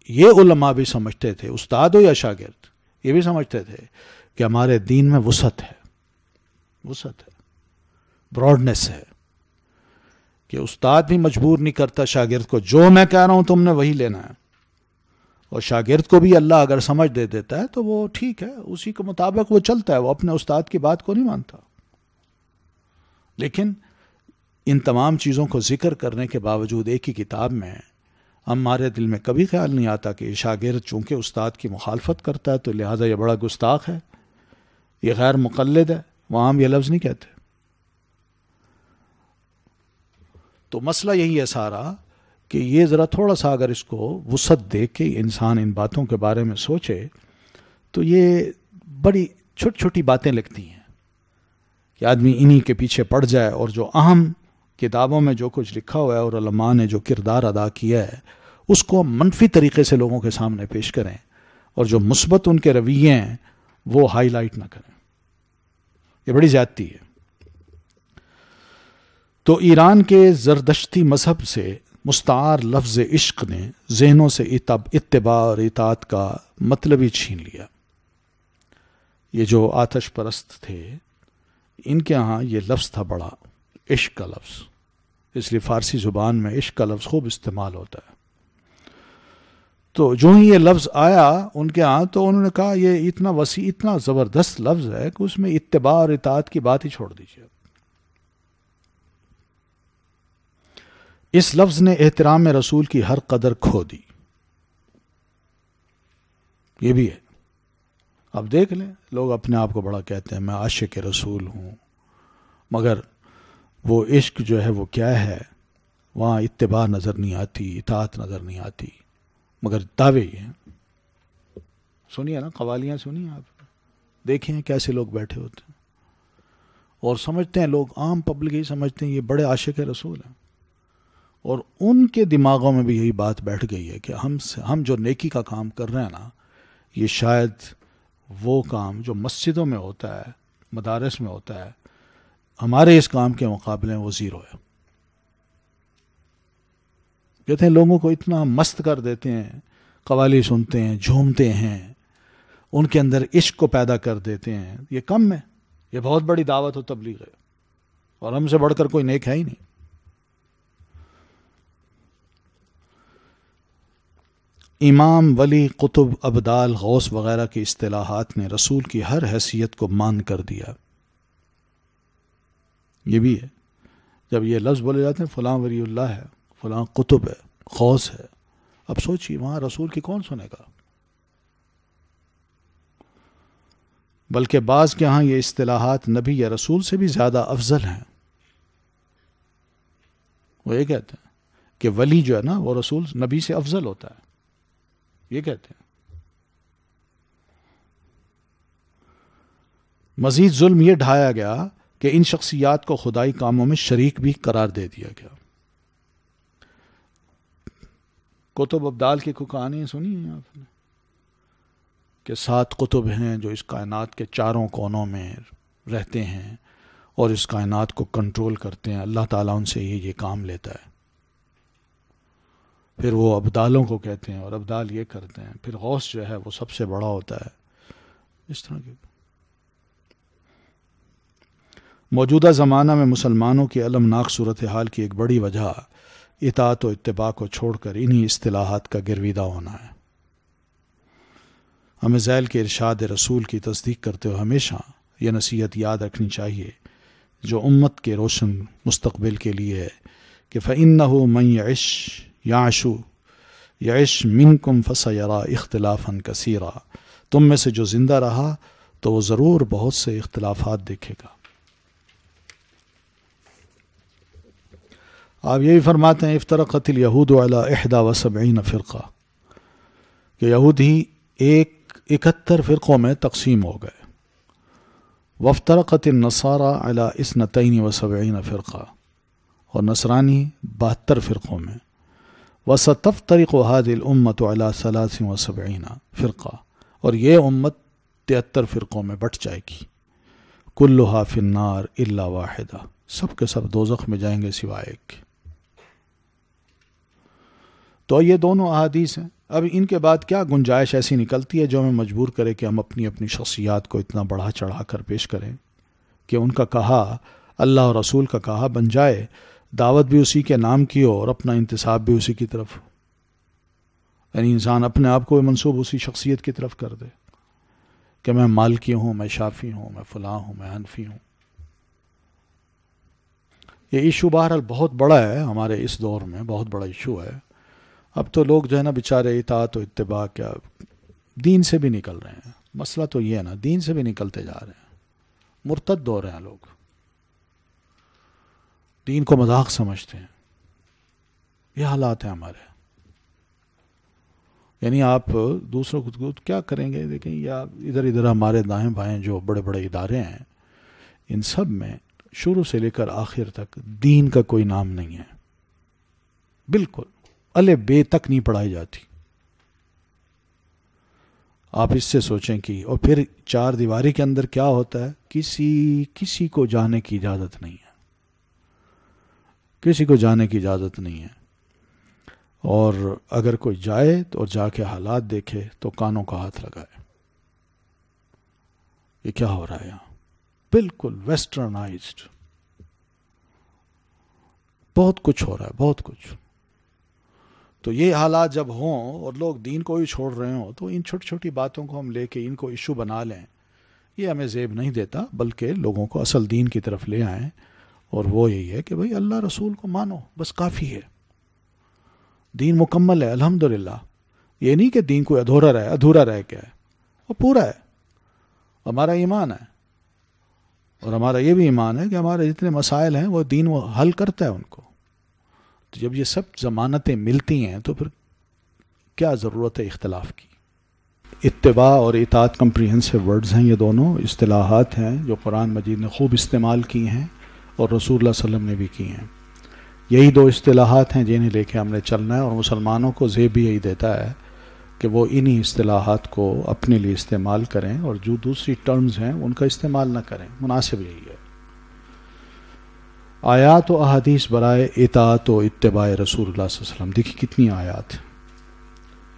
یہ علماء بھی سمجھتے تھے، استاد ہو یا شاگرد یہ بھی سمجھتے تھے کہ ہمارے دین میں وسعت ہے، وسعت ہے، براڈنس ہے، کہ استاد بھی مجبور نہیں کرتا شاگرد کو، جو میں کہہ رہا ہوں تم نے وہی لینا ہے، اور شاگرد کو بھی اللہ اگر سمجھ دے دیتا ہے تو وہ ٹھیک ہے، اسی کے مطابق وہ چلتا ہے، وہ اپنے استاد کی بات کو نہیں مانتا۔ لیکن ان تمام چیزوں کو ذکر کرنے کے باوجود ایک ہی کتاب میں ہمارے دل میں کبھی خیال نہیں آتا کہ شاگرد چونکہ استاد کی مخالفت کرتا ہے تو لہٰذا یہ بڑا گستاخ ہے، یہ غیر مقلد ہے، وہاں ہم یہ لفظ نہیں کہتے۔ تو مسئلہ یہی ہے سارا کہ یہ ذرا تھوڑا سا اگر اس کو وسعت دے کے انسان ان باتوں کے بارے میں سوچے تو یہ بڑی چھوٹی چھوٹی باتیں لگتی ہیں کہ آدمی انہی کے پیچھے پڑ جائے، اور جو اہم کتابوں میں جو کچھ لکھا ہوا ہے اور علماء نے جو کردار ادا کیا ہے اس کو منفی طریقے سے لوگوں کے سامنے پیش کریں، اور جو مثبت ان کے رویے ہیں وہ ہائی لائٹ نہ کریں۔ یہ بڑی زیادتی ہے۔ تو ایران کے زردشتی مذہب سے مستعار لفظ عشق نے ذہنوں سے اتباع اور اطاعت کا مطلب ہی چھین لیا۔ یہ جو آتش پرست تھے ان کے ہاں یہ لفظ تھا بڑا، عشق کا لفظ، اس لیے فارسی زبان میں عشق کا لفظ خوب استعمال ہوتا ہے۔ تو جو ہی یہ لفظ آیا ان کے ہاں تو انہوں نے کہا یہ اتنا وسیع اتنا زبردست لفظ ہے کہ اس میں اتباع اور اطاعت کی بات ہی چھوڑ دیجیے۔ اس لفظ نے احترام رسول کی ہر قدر کھو دی۔ یہ بھی ہے، اب دیکھ لیں لوگ اپنے آپ کو بڑا کہتے ہیں میں عاشق رسول ہوں، مگر وہ عشق جو ہے وہ کیا ہے، وہاں اتباع نظر نہیں آتی، اطاعت نظر نہیں آتی، مگر دعوے یہ ہیں۔ سنیے نا قوالیاں، سنیے آپ، دیکھیں کیسے لوگ بیٹھے ہوتے ہیں اور سمجھتے ہیں، لوگ عام پبلک ہی سمجھتے ہیں یہ بڑے عاشق رسول ہیں، اور ان کے دماغوں میں بھی یہی بات بیٹھ گئی ہے کہ ہم جو نیکی کا کام کر رہے ہیں نا، یہ شاید وہ کام جو مسجدوں میں ہوتا ہے، مدارس میں ہوتا ہے، ہمارے اس کام کے مقابلے میں وہ زیرو ہے۔ کہتے ہیں لوگوں کو اتنا مست کر دیتے ہیں، قوالی سنتے ہیں، جھومتے ہیں، ان کے اندر عشق کو پیدا کر دیتے ہیں، یہ کم ہے، یہ بہت بڑی دعوت و تبلیغ ہے، اور ہم سے بڑھ کر کوئی نیک ہے ہی نہیں۔ امام، ولی، قطب، ابدال، غوث وغیرہ کی اصطلاحات نے رسول کی ہر حیثیت کو مان کر دیا۔ یہ بھی ہے، جب یہ لفظ بولے جاتے ہیں فلاں ولی اللہ ہے، فلاں قطب ہے، غوث ہے، اب سوچیے وہاں رسول کی کون سنے گا؟ بلکہ بعض کے ہاں یہ اصطلاحات نبی یا رسول سے بھی زیادہ افضل ہیں۔ وہ یہ کہتے ہیں کہ ولی جو ہے نا وہ رسول نبی سے افضل ہوتا ہے، یہ کہتے ہیں۔ مزید ظلم یہ ڈھایا گیا کہ ان شخصیات کو خدائی کاموں میں شریک بھی قرار دے دیا گیا۔ قطب ابدال کی کوئی کہانی سنی ہے آپ نے کہ 7 قطب ہیں جو اس کائنات کے چاروں کونوں میں رہتے ہیں اور اس کائنات کو کنٹرول کرتے ہیں، اللہ تعالیٰ ان سے یہ کام لیتا ہے، پھر وہ ابدالوں کو کہتے ہیں اور ابدال یہ کرتے ہیں، پھر غوث جو ہے وہ سب سے بڑا ہوتا ہے۔ اس طرح کے موجودہ زمانہ میں مسلمانوں کی المناک صورتحال کی ایک بڑی وجہ اطاعت و اتباع کو چھوڑ کر انہی اصطلاحات کا گرویدہ ہونا ہے۔ ہمیں ذیل کے ارشاد رسول کی تصدیق کرتے ہوئے ہمیشہ یہ نصیحت یاد رکھنی چاہیے جو امت کے روشن مستقبل کے لیے ہے کہ فَإِنَّهُ مَن يَعِشُ مِنْكُمْ فَسَيَرَى اخْتِلَافًا كَثِيرًا، تم میں سے جو زندہ رہا تو وہ ضرور بہت سے اختلافات دیکھے گا۔ آپ یہی فرماتے ہیں افترقت الیہود علی 71 فرقہ، کہ یہود ہی 71 فرقوں میں تقسیم ہو گئے۔ وافترقت النصارى علی 72 فرقہ، اور نصرانی 72 فرقوں میں۔ وستفترق هذه الامة على 73 فرقہ، اور یہ امت 73 فرقوں میں بٹ جائے گی۔ كلها في النار الا واحدہ، سب کے سب دوزخ میں جائیں گے سوائے ایک۔ تو یہ دونوں احادیث ہیں۔ اب ان کے بعد کیا گنجائش ایسی نکلتی ہے جو ہمیں مجبور کرے کہ ہم اپنی اپنی شخصیات کو اتنا بڑھا چڑھا کر پیش کریں کہ ان کا کہا، اللہ اور رسول کا کہا بن جائے، دعوت بھی اسی کے نام کی ہو اور اپنا انتساب بھی اسی کی طرف ہو، یعنی انسان اپنے آپ کو منسوب اسی شخصیت کی طرف کر دے کہ میں مالکی ہوں، میں شافی ہوں، میں فلاں ہوں، میں حنفی ہوں۔ یہ ایشو بہرحال بہت بڑا ہے، ہمارے اس دور میں بہت بڑا ایشو ہے۔ اب تو لوگ جو ہے نا بیچارے اطاعت و اتباع کیا دین سے بھی نکل رہے ہیں. مسئلہ تو یہ ہے نا، دین سے بھی نکلتے جا رہے ہیں، مرتد ہو رہے ہیں لوگ، دین کو مذاق سمجھتے ہیں. یہ حالات ہیں ہمارے. یعنی آپ دوسروں کو کیا کریں گے؟ دیکھیں، یا ادھر ادھر ہمارے دائیں بائیں جو بڑے بڑے ادارے ہیں، ان سب میں شروع سے لے کر آخر تک دین کا کوئی نام نہیں ہے. بالکل الف بے تک نہیں پڑھائی جاتی. آپ اس سے سوچیں کہ اور پھر چار دیواری کے اندر کیا ہوتا ہے؟ کسی کو جانے کی اجازت نہیں ہے، کسی کو جانے کی اجازت نہیں ہے. اور اگر کوئی جائے اور جا کے حالات دیکھے تو کانوں کا ہاتھ لگائے. یہ کیا ہو رہا ہے یہاں؟ بالکل ویسٹرنائزڈ. بہت کچھ ہو رہا ہے، بہت کچھ. تو یہ حالات جب ہوں اور لوگ دین کو ہی چھوڑ رہے ہوں تو ان چھوٹی چھوٹی باتوں کو ہم لے کے ان کو ایشو بنا لیں، یہ ہمیں زیب نہیں دیتا، بلکہ لوگوں کو اصل دین کی طرف لے آئیں. اور وہ یہی ہے کہ بھئی اللہ رسول کو مانو، بس کافی ہے. دین مکمل ہے الحمدللہ. یہ نہیں کہ دین کوئی ادھورا رہ گیا ہے، وہ پورا ہے. ہمارا ایمان ہے، اور ہمارا یہ بھی ایمان ہے کہ ہمارے جتنے مسائل ہیں وہ دین وہ حل کرتا ہے ان کو. تو جب یہ سب ضمانتیں ملتی ہیں تو پھر کیا ضرورت ہے اختلاف کی؟ اتباع اور اطاعت کمپریہنسو ورڈز ہیں، یہ دونوں اصطلاحات ہیں جو قرآن مجید نے خوب استعمال کی ہیں اور رسول اللہ صلی اللہ علیہ وسلم نے بھی کی ہیں. یہی دو اصطلاحات ہیں جنہیں لے کے ہم نے چلنا ہے، اور مسلمانوں کو زیب بھی یہی دیتا ہے کہ وہ انہی اصطلاحات کو اپنے لیے استعمال کریں اور جو دوسری ٹرمز ہیں ان کا استعمال نہ کریں. مناسب یہی ہے. آیات و احادیث برائے اطاعت و اتباع رسول اللہ صلی اللہ علیہ وسلم. دیکھیں کتنی آیات ہیں،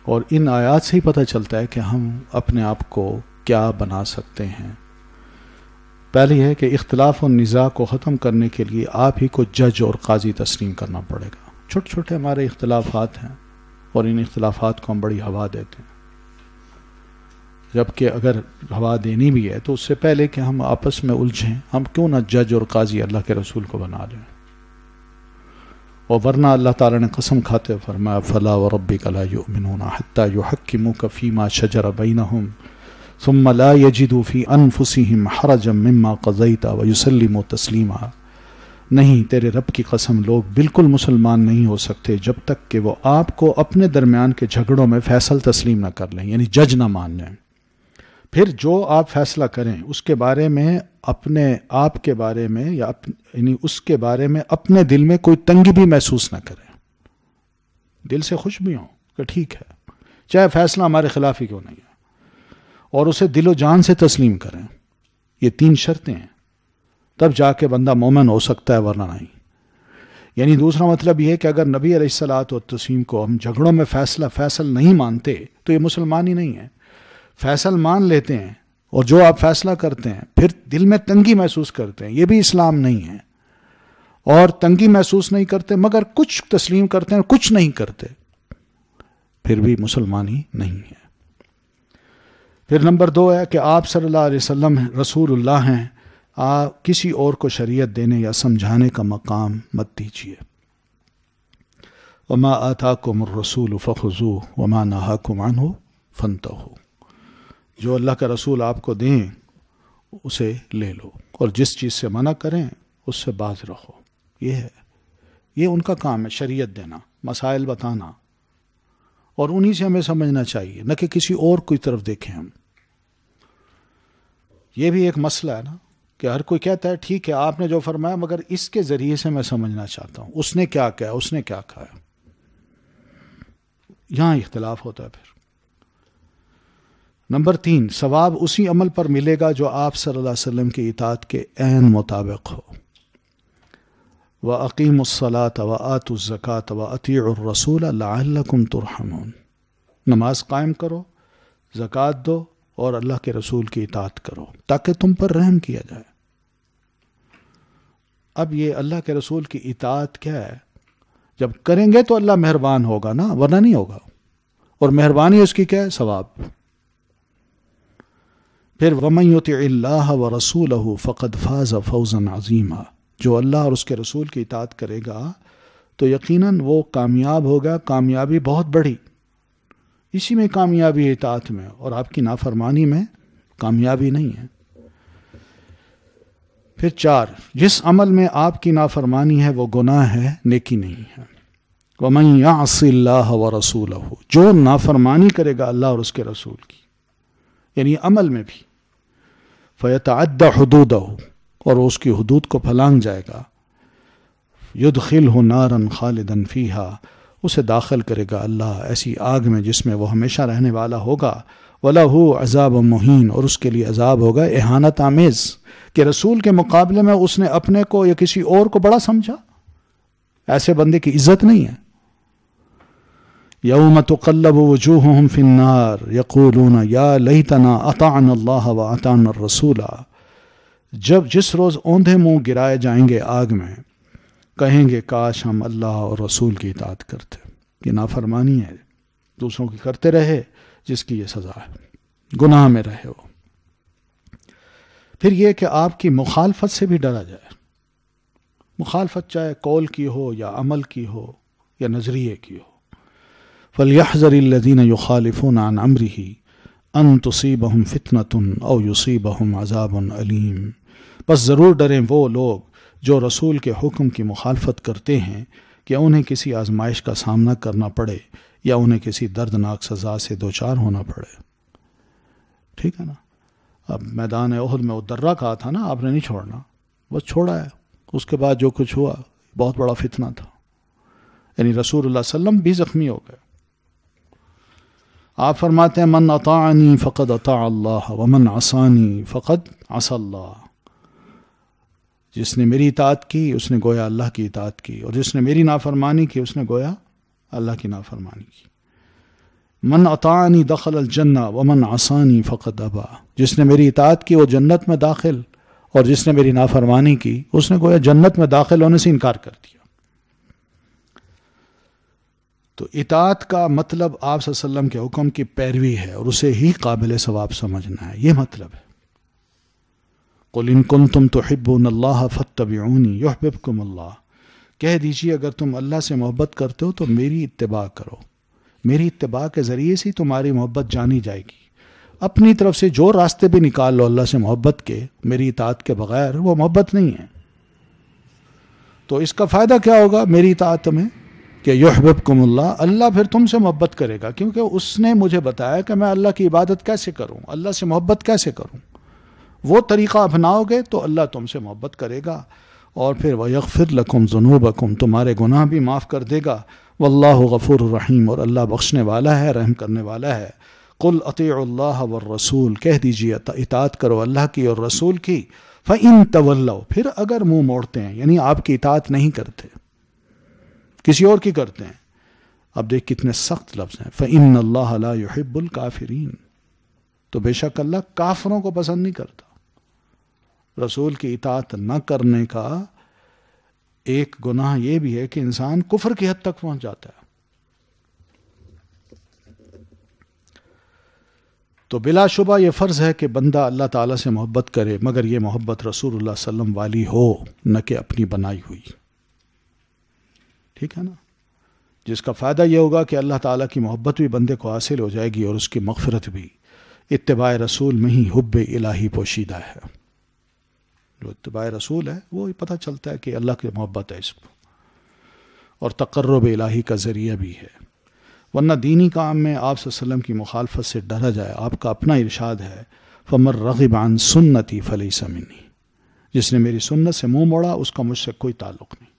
اور ان آیات سے ہی پتہ چلتا ہے کہ ہم اپنے آپ کو کیا بنا سکتے ہیں. پہلی ہے کہ اختلاف و نزاع کو ختم کرنے کے لیے آپ ہی کو جج اور قاضی تسلیم کرنا پڑے گا. چھوٹے چھوٹے ہمارے اختلافات ہیں اور ان اختلافات کو ہم بڑی ہوا دیتے ہیں، جبکہ اگر ہوا دینی بھی ہے تو اس سے پہلے کہ ہم آپس میں الجھیں، ہم کیوں نہ جج اور قاضی اللہ کے رسول کو بنا لیں. اور ورنہ اللہ تعالیٰ نے قسم کھاتے فرمایا فلا وربک لا یؤمنون حتی یحکموک فیما شجر بینہم ثم لا یجدوا فی انفسہم حرجا مما قضیت ویسلموا تسلیما. نہیں، تیرے رب کی قسم، لوگ بالکل مسلمان نہیں ہو سکتے جب تک کہ وہ آپ کو اپنے درمیان کے جھگڑوں میں فیصل تسلیم نہ کر لیں، یعنی جج نہ مان لیں. پھر جو آپ فیصلہ کریں اس کے بارے میں، اپنے آپ کے بارے میں، یا یعنی اس کے بارے میں اپنے دل میں کوئی تنگی بھی محسوس نہ کریں، دل سے خوش بھی ہوں کہ ٹھیک ہے چاہے فیصلہ ہمارے خلاف ہی کیوں نہیں ہے، اور اسے دل و جان سے تسلیم کریں. یہ 3 شرطیں ہیں، تب جا کے بندہ مومن ہو سکتا ہے، ورنہ نہیں. یعنی دوسرا مطلب یہ ہے کہ اگر نبی علیہ الصلوۃ والتسلیم کو ہم جھگڑوں میں فیصل نہیں مانتے تو یہ مسلمان ہی نہیں ہے. فیصل مان لیتے ہیں اور جو آپ فیصلہ کرتے ہیں پھر دل میں تنگی محسوس کرتے ہیں، یہ بھی اسلام نہیں ہے. اور تنگی محسوس نہیں کرتے مگر کچھ تسلیم کرتے ہیں، کچھ نہیں کرتے، پھر بھی مسلمان ہی نہیں ہے. پھر نمبر 2 ہے کہ آپ صلی اللہ علیہ وسلم رسول اللہ ہیں، آپ کسی اور کو شریعت دینے یا سمجھانے کا مقام مت دیجیے. وما آتاکم الرسول فخذوہ وما نہاکم عنہ فانتہوا. جو اللہ کا رسول آپ کو دیں اسے لے لو، اور جس چیز سے منع کریں اس سے باز رہو. یہ ہے، یہ ان کا کام ہے، شریعت دینا، مسائل بتانا، اور انہی سے ہمیں سمجھنا چاہیے، نہ کہ کسی اور کی طرف دیکھیں ہم. یہ بھی ایک مسئلہ ہے نا کہ ہر کوئی کہتا ہے ٹھیک ہے آپ نے جو فرمایا مگر اس کے ذریعے سے میں سمجھنا چاہتا ہوں، اس نے کیا کہا، اس نے کیا کہا. یہاں اختلاف ہوتا ہے. پھر نمبر 3، ثواب اسی عمل پر ملے گا جو آپ صلی اللہ علیہ وسلم کی اطاعت کے عین مطابق ہو. وَأَقِيمُوا الصَّلَاةَ وَآتُوا الزَّكَاةَ وَأَطِيعُوا الرَّسُولَ لَعَلَّكُمْ تُرْحَمُونَ. نماز قائم کرو، زکوٰۃ دو، اور اللہ کے رسول کی اطاعت کرو تاکہ تم پر رحم کیا جائے. اب یہ اللہ کے رسول کی اطاعت کیا ہے؟ جب کریں گے تو اللہ مہربان ہوگا نا، ورنہ نہیں ہوگا. اور مہربانی اس کی کیا ہے؟ ثواب. پھر وَمَن يُطِعِ اللَّهَ وَرَسُولَهُ فَقَدْ فَازَ فَوْزًا عَظِيمًا. جو اللہ اور اس کے رسول کی اطاعت کرے گا تو یقیناً وہ کامیاب ہوگا، کامیابی بہت بڑی. اسی میں کامیابی ہے، اطاعت میں، اور آپ کی نافرمانی میں کامیابی نہیں ہے. پھر 4، جس عمل میں آپ کی نافرمانی ہے وہ گناہ ہے، نیکی نہیں ہے. وَمَن يَعْصِ اللَّهَ وَرَسُولَهُ، جو نافرمانی کرے گا اللہ اور اس کے رسول کی، یعنی عمل میں بھی، فَيَتَعَدَّ حُدُودَهُ، اور اس کی حدود کو پھلانگ جائے گا، يُدْخِلْهُ نَارًا خَالِدًا فِيهَا، اسے داخل کرے گا اللہ ایسی آگ میں جس میں وہ ہمیشہ رہنے والا ہوگا. وَلَهُ عَذَابٌ مُهِينٌ، اور اس کے لیے عذاب ہوگا اہانت آمیز، کہ رسول کے مقابلے میں اس نے اپنے کو یا کسی اور کو بڑا سمجھا. ایسے بندے کی عزت نہیں ہے. یوم تقلب وجوہہم فی النار یقولون یا لیتنا اطعنا اللہ واطعنا الرسول، جس روز اوندھے منہ گرائے جائیں گے آگ میں، کہیں گے کاش ہم اللہ اور رسول کی اطاعت کرتے. یہ نافرمانی ہے، دوسروں کی کرتے رہے جس کی یہ سزا ہے، گناہ میں رہے وہ. پھر یہ کہ آپ کی مخالفت سے بھی ڈرا جائے. مخالفت چاہے قول کی ہو یا عمل کی ہو یا نظریے کی ہو. فَلْيَحْذَرِ الَّذِينَ يُخَالِفُونَ عَنْ أَمْرِهِ أَن تُصِيبَهُمْ فِتْنَةٌ أَوْ يُصِيبَهُمْ عَذَابٌ أَلِيمٌ، بس ضرور ڈریں وہ لوگ جو رسول کے حکم کی مخالفت کرتے ہیں کہ انہیں کسی آزمائش کا سامنا کرنا پڑے یا انہیں کسی دردناک سزا سے دوچار ہونا پڑے. ٹھیک ہے نا. اب میدان احد میں وہ درہ کہا تھا نا، آپ نے نہیں چھوڑنا، بس چھوڑا ہے. اس کے بعد جو کچھ ہوا بہت بڑا فتنہ تھا، یعنی رسول اللہ صلی اللہ علیہ وسلم بھی زخمی ہو گئے. آپ فرماتے ہیں من اطاعنی فقد اطاع اللہ ومن عصانی فقد عصى اللہ، جس نے میری اطاعت کی اس نے گویا اللہ کی اطاعت کی، اور جس نے میری نافرمانی کی اس نے گویا اللہ کی نافرمانی کی. من اطاعنی دخل الجنہ ومن عصانی فقد ابا، جس نے میری اطاعت کی وہ جنت میں داخل، اور جس نے میری نافرمانی کی اس نے گویا جنت میں داخل ہونے سے انکار کر دیا. تو اطاعت کا مطلب آپ صلی اللہ علیہ وسلم کے حکم کی پیروی ہے اور اسے ہی قابل ثواب سمجھنا ہے، یہ مطلب ہے. قُلْ إِن كُنتُمْ تُحِبُّونَ اللَّهَ فَاتَّبِعُونِي يُحْبِبْكُمُ اللَّهُ، کہہ دیجیے اگر تم اللہ سے محبت کرتے ہو تو میری اتباع کرو، میری اتباع کے ذریعے سے تمہاری محبت جانی جائے گی. اپنی طرف سے جو راستے بھی نکال لو اللہ سے محبت کے، میری اطاعت کے بغیر وہ محبت نہیں ہے. تو اس کا فائدہ کیا ہوگا میری اطاعت میں؟ کہ یحببکم اللہ، اللہ پھر تم سے محبت کرے گا، کیونکہ اس نے مجھے بتایا کہ میں اللہ کی عبادت کیسے کروں، اللہ سے محبت کیسے کروں. وہ طریقہ اپناؤ گے تو اللہ تم سے محبت کرے گا، اور پھر وَيَغْفِرْ لَكُمْ ذُنُوبَكُمْ، تمہارے گناہ بھی معاف کر دے گا. واللہ غفور الرحیم، اور اللہ بخشنے والا ہے، رحم کرنے والا ہے. قُلْ اطیعوا اللہ والرسول، کہہ دیجیے اطاعت کرو اللہ کی اور رسول کی. فَإِن تَوَلَّوْا، پھر اگر منہ موڑتے ہیں، یعنی آپ کی اطاعت نہیں کرتے، کسی اور کی کرتے ہیں. اب دیکھ کتنے سخت لفظ ہیں. فَإِنَّ اللَّهَ لَا يُحِبُّ الْكَافِرِينَ، تو بے شک اللہ کافروں کو پسند نہیں کرتا. رسول کی اطاعت نہ کرنے کا ایک گناہ یہ بھی ہے کہ انسان کفر کی حد تک پہنچ جاتا ہے. تو بلا شبہ یہ فرض ہے کہ بندہ اللہ تعالیٰ سے محبت کرے، مگر یہ محبت رسول اللہ صلی اللہ علیہ وسلم والی ہو، نہ کہ اپنی بنائی ہوئی. ٹھیک ہے نا. جس کا فائدہ یہ ہوگا کہ اللہ تعالیٰ کی محبت بھی بندے کو حاصل ہو جائے گی اور اس کی مغفرت بھی. اتباع رسول میں ہی حب الہی پوشیدہ ہے. جو اتباع رسول ہے وہ پتہ چلتا ہے کہ اللہ کی محبت ہے اس کو، اور تقرب الہی کا ذریعہ بھی ہے. ورنہ دینی کام میں آپ صلی اللہ علیہ وسلم کی مخالفت سے ڈرا جائے. آپ کا اپنا ارشاد ہے فَمَن رَغِبَ عَن سُنَّتِي فَلَيْسَ مِنِّي، جس نے میری سنت سے منہ موڑا اس کا مجھ سے کوئی تعلق نہیں.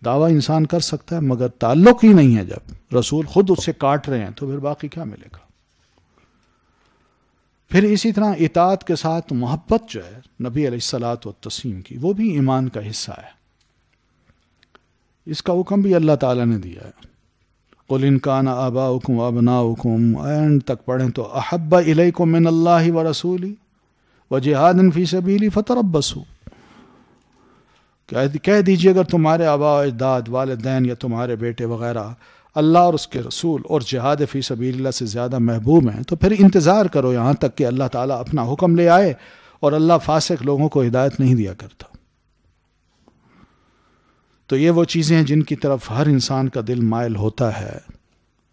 دعویٰ انسان کر سکتا ہے مگر تعلق ہی نہیں ہے. جب رسول خود اس سے کاٹ رہے ہیں تو پھر باقی کیا ملے گا. پھر اسی طرح اطاعت کے ساتھ محبت جو ہے نبی علیہ الصلاۃ والتسلیم کی، وہ بھی ایمان کا حصہ ہے. اس کا حکم بھی اللہ تعالیٰ نے دیا ہے. قُلْ إِن كَانَ آبَاؤُكُمْ وَأَبْنَاؤُكُمْ، اینڈ تک پڑھیں تو أَحَبَّ إِلَيْكُم مِّنَ اللَّهِ وَرَسُولِهِ وَجِهَادٍ فِي سَبِيلِهِ فَتَرَبَّصُوا، کہہ دیجیے اگر تمہارے آباء و اجداد، والدین یا تمہارے بیٹے وغیرہ اللہ اور اس کے رسول اور جہاد فی سبیل اللہ سے زیادہ محبوب ہیں، تو پھر انتظار کرو یہاں تک کہ اللہ تعالیٰ اپنا حکم لے آئے، اور اللہ فاسق لوگوں کو ہدایت نہیں دیا کرتا. تو یہ وہ چیزیں ہیں جن کی طرف ہر انسان کا دل مائل ہوتا ہے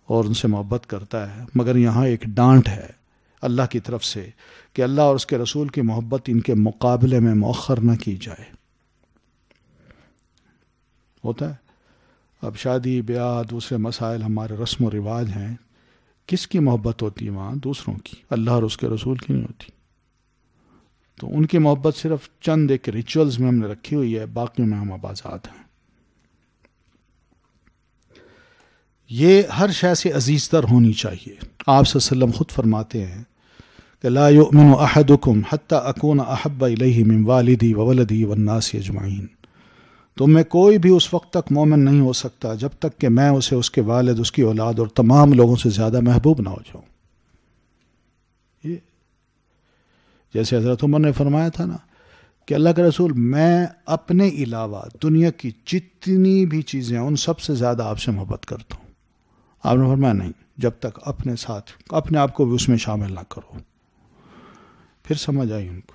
اور ان سے محبت کرتا ہے، مگر یہاں ایک ڈانٹ ہے اللہ کی طرف سے کہ اللہ اور اس کے رسول کی محبت ان کے مقابلے میں مؤخر نہ کی جائے۔ ہوتا ہے اب شادی بیاہ دوسرے مسائل ہمارے رسم و رواج ہیں، کس کی محبت ہوتی ہے وہاں؟ دوسروں کی، اللہ اور اس کے رسول کی نہیں ہوتی۔ تو ان کی محبت صرف چند ایک ریچولز میں ہم نے رکھی ہوئی ہے، باقی میں ہم اب آزاد ہیں۔ یہ ہر شے سے عزیز تر ہونی چاہیے۔ آپ صلی اللہ علیہ وسلم خود فرماتے ہیں کہ لا یؤمن احدکم حتی اکون احب الیہ من والدی وولدی والناس اجمعین، تم میں کوئی بھی اس وقت تک مومن نہیں ہو سکتا جب تک کہ میں اسے اس کے والد، اس کی اولاد اور تمام لوگوں سے زیادہ محبوب نہ ہو جاؤں۔ یہ جیسے حضرت عمر نے فرمایا تھا نا کہ اللہ کے رسول میں اپنے علاوہ دنیا کی جتنی بھی چیزیں ان سب سے زیادہ آپ سے محبت کرتا ہوں۔ آپ نے فرمایا نہیں، جب تک اپنے ساتھ اپنے آپ کو بھی اس میں شامل نہ کرو۔ پھر سمجھ آئی ان کو،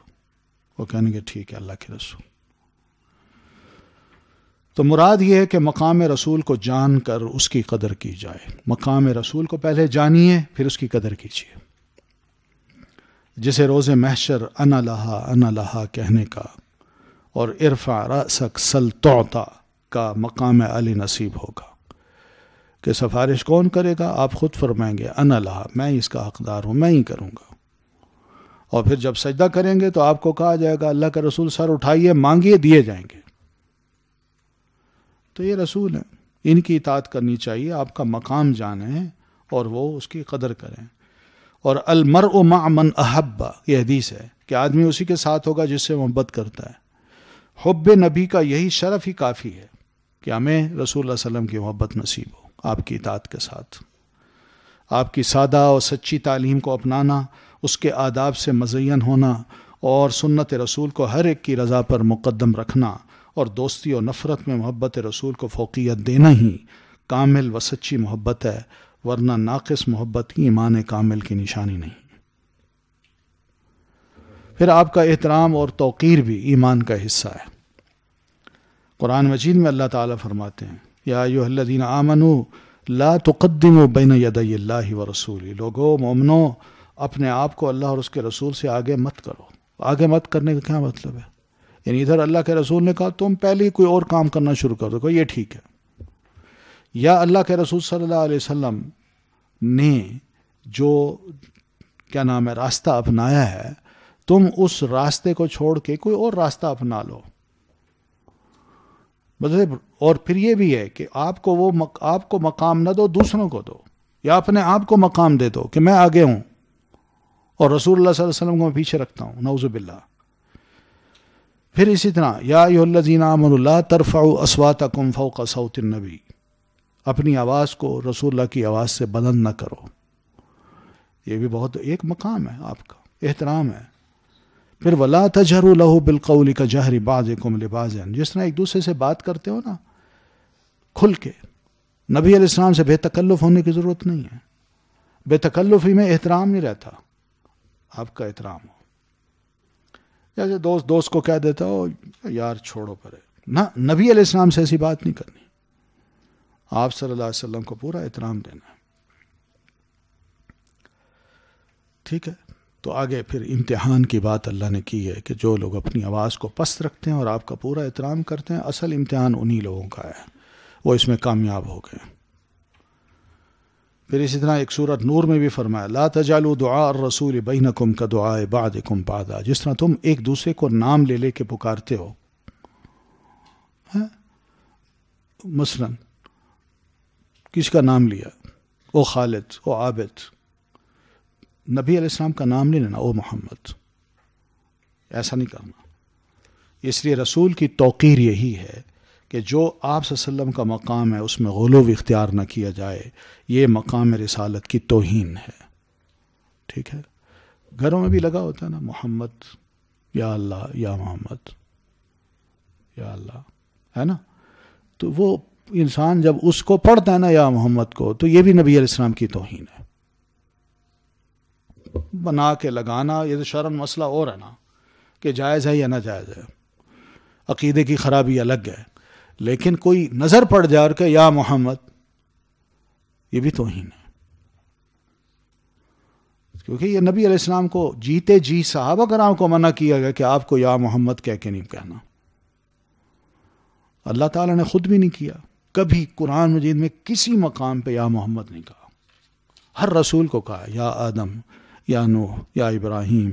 وہ کہنے کہ ٹھیک ہے اللہ کے رسول۔ تو مراد یہ ہے کہ مقام رسول کو جان کر اس کی قدر کی جائے۔ مقام رسول کو پہلے جانیے، پھر اس کی قدر کیجیے۔ جسے روز محشر انا لہا کہنے کا اور ارفع رأسک سل تعطا کا مقام علی نصیب ہوگا کہ سفارش کون کرے گا؟ آپ خود فرمائیں گے انا لہا، میں اس کا حقدار ہوں، میں ہی کروں گا۔ اور پھر جب سجدہ کریں گے تو آپ کو کہا جائے گا اللہ کا رسول سر اٹھائیے، مانگیے، دیے جائیں گے۔ تو یہ رسول ہیں، ان کی اطاعت کرنی چاہیے۔ آپ کا مقام جانیں اور وہ اس کی قدر کریں۔ اور المرء مع من احب، یہ حدیث ہے کہ آدمی اسی کے ساتھ ہوگا جس سے محبت کرتا ہے۔ حب نبی کا یہی شرف ہی کافی ہے کہ ہمیں رسول اللہ صلی اللہ علیہ وسلم کی محبت نصیب ہو آپ کی اطاعت کے ساتھ۔ آپ کی سادہ اور سچی تعلیم کو اپنانا، اس کے آداب سے مزین ہونا اور سنت رسول کو ہر ایک کی رضا پر مقدم رکھنا اور دوستی اور نفرت میں محبت رسول کو فوقیت دینا ہی کامل و سچی محبت ہے، ورنہ ناقص محبت ہی ایمان کامل کی نشانی نہیں۔ پھر آپ کا احترام اور توقیر بھی ایمان کا حصہ ہے۔ قرآن مجید میں اللہ تعالیٰ فرماتے ہیں یا ایھا الذین آمنوا لا تقدموا بین یدی اللہ ورسولہ، لوگو مومنو اپنے آپ کو اللہ اور اس کے رسول سے آگے مت کرو۔ آگے مت کرنے کا کیا مطلب ہے؟ یعنی ادھر اللہ کے رسول نے کہا تم پہلے ہی کوئی اور کام کرنا شروع کر دو، یہ ٹھیک ہے، یا اللہ کے رسول صلی اللہ علیہ وسلم نے جو کیا نام ہے راستہ اپنایا ہے، تم اس راستے کو چھوڑ کے کوئی اور راستہ اپنا لو۔ مطلب اور پھر یہ بھی ہے کہ آپ کو مقام نہ دو، دوسروں کو دو، یا اپنے آپ کو مقام دے دو کہ میں آگے ہوں اور رسول اللہ صلی اللہ علیہ وسلم کو میں پیچھے رکھتا ہوں، نعوذ باللہ۔ پھر اسی طرح یا ایھا الذین آمنوا لا ترفعوا اصواتکم فوق صوت النبی، اپنی آواز کو رسول اللہ کی آواز سے بلند نہ کرو۔ یہ بھی بہت ایک مقام ہے، آپ کا احترام ہے۔ پھر وَلَا تَجْهَرُوا لَهُ بِالْقَوْلِ كَجَهْرِ بَعْضِكُمْ لِبَعْضٍ، جس طرح ایک دوسرے سے بات کرتے ہو نا کھل کے، نبی علیہ السلام سے بے تکلف ہونے کی ضرورت نہیں ہے۔ بے تکلفی میں احترام نہیں رہتا، آپ کا احترام ہو۔ جیسے دوست کو کہہ دیتا ہو یار چھوڑو پرے، نہ، نبی علیہ السلام سے ایسی بات نہیں کرنی۔ آپ صلی اللہ علیہ وسلم کو پورا احترام دینا ہے۔ ٹھیک ہے، تو آگے پھر امتحان کی بات اللہ نے کی ہے کہ جو لوگ اپنی آواز کو پست رکھتے ہیں اور آپ کا پورا احترام کرتے ہیں، اصل امتحان انہی لوگوں کا ہے، وہ اس میں کامیاب ہو گئے۔ پھر اسی طرح ایک سورۃ نور میں بھی فرمایا لا تجعلوا دعاء الرسول بینکم کدعاء بعضکم بعضا، جس طرح تم ایک دوسرے کو نام لے لے کے پکارتے ہو، مثلا کس کا نام لیا، او خالد، او عابد، نبی علیہ السلام کا نام نہیں لینا، او محمد، ایسا نہیں کرنا۔ اس لیے رسول کی توقیر یہی ہے کہ جو آپ صلی اللہ علیہ وسلم کا مقام ہے اس میں غلو اختیار نہ کیا جائے، یہ مقام رسالت کی توہین ہے۔ ٹھیک ہے، گھروں میں بھی لگا ہوتا ہے نا محمد، یا اللہ، یا محمد، یا اللہ، ہے نا، تو وہ انسان جب اس کو پڑھتا ہے نا یا محمد کو، تو یہ بھی نبی علیہ السلام کی توہین ہے۔ بنا کے لگانا یہ تو شرعن مسئلہ اور ہے نا کہ جائز ہے یا ناجائز ہے، عقیدے کی خرابی الگ ہے، لیکن کوئی نظر پڑ جائے اور کہ یا محمد، یہ بھی توہین ہے، کیونکہ یہ نبی علیہ السلام کو جیتے جی صحابہ کرام کو منع کیا گیا کہ آپ کو یا محمد کہہ کے نہیں کہنا. اللہ تعالیٰ نے خود بھی نہیں کیا، کبھی قرآن مجید میں کسی مقام پہ یا محمد نہیں کہا. ہر رسول کو کہا یا آدم، یا نوح، یا ابراہیم،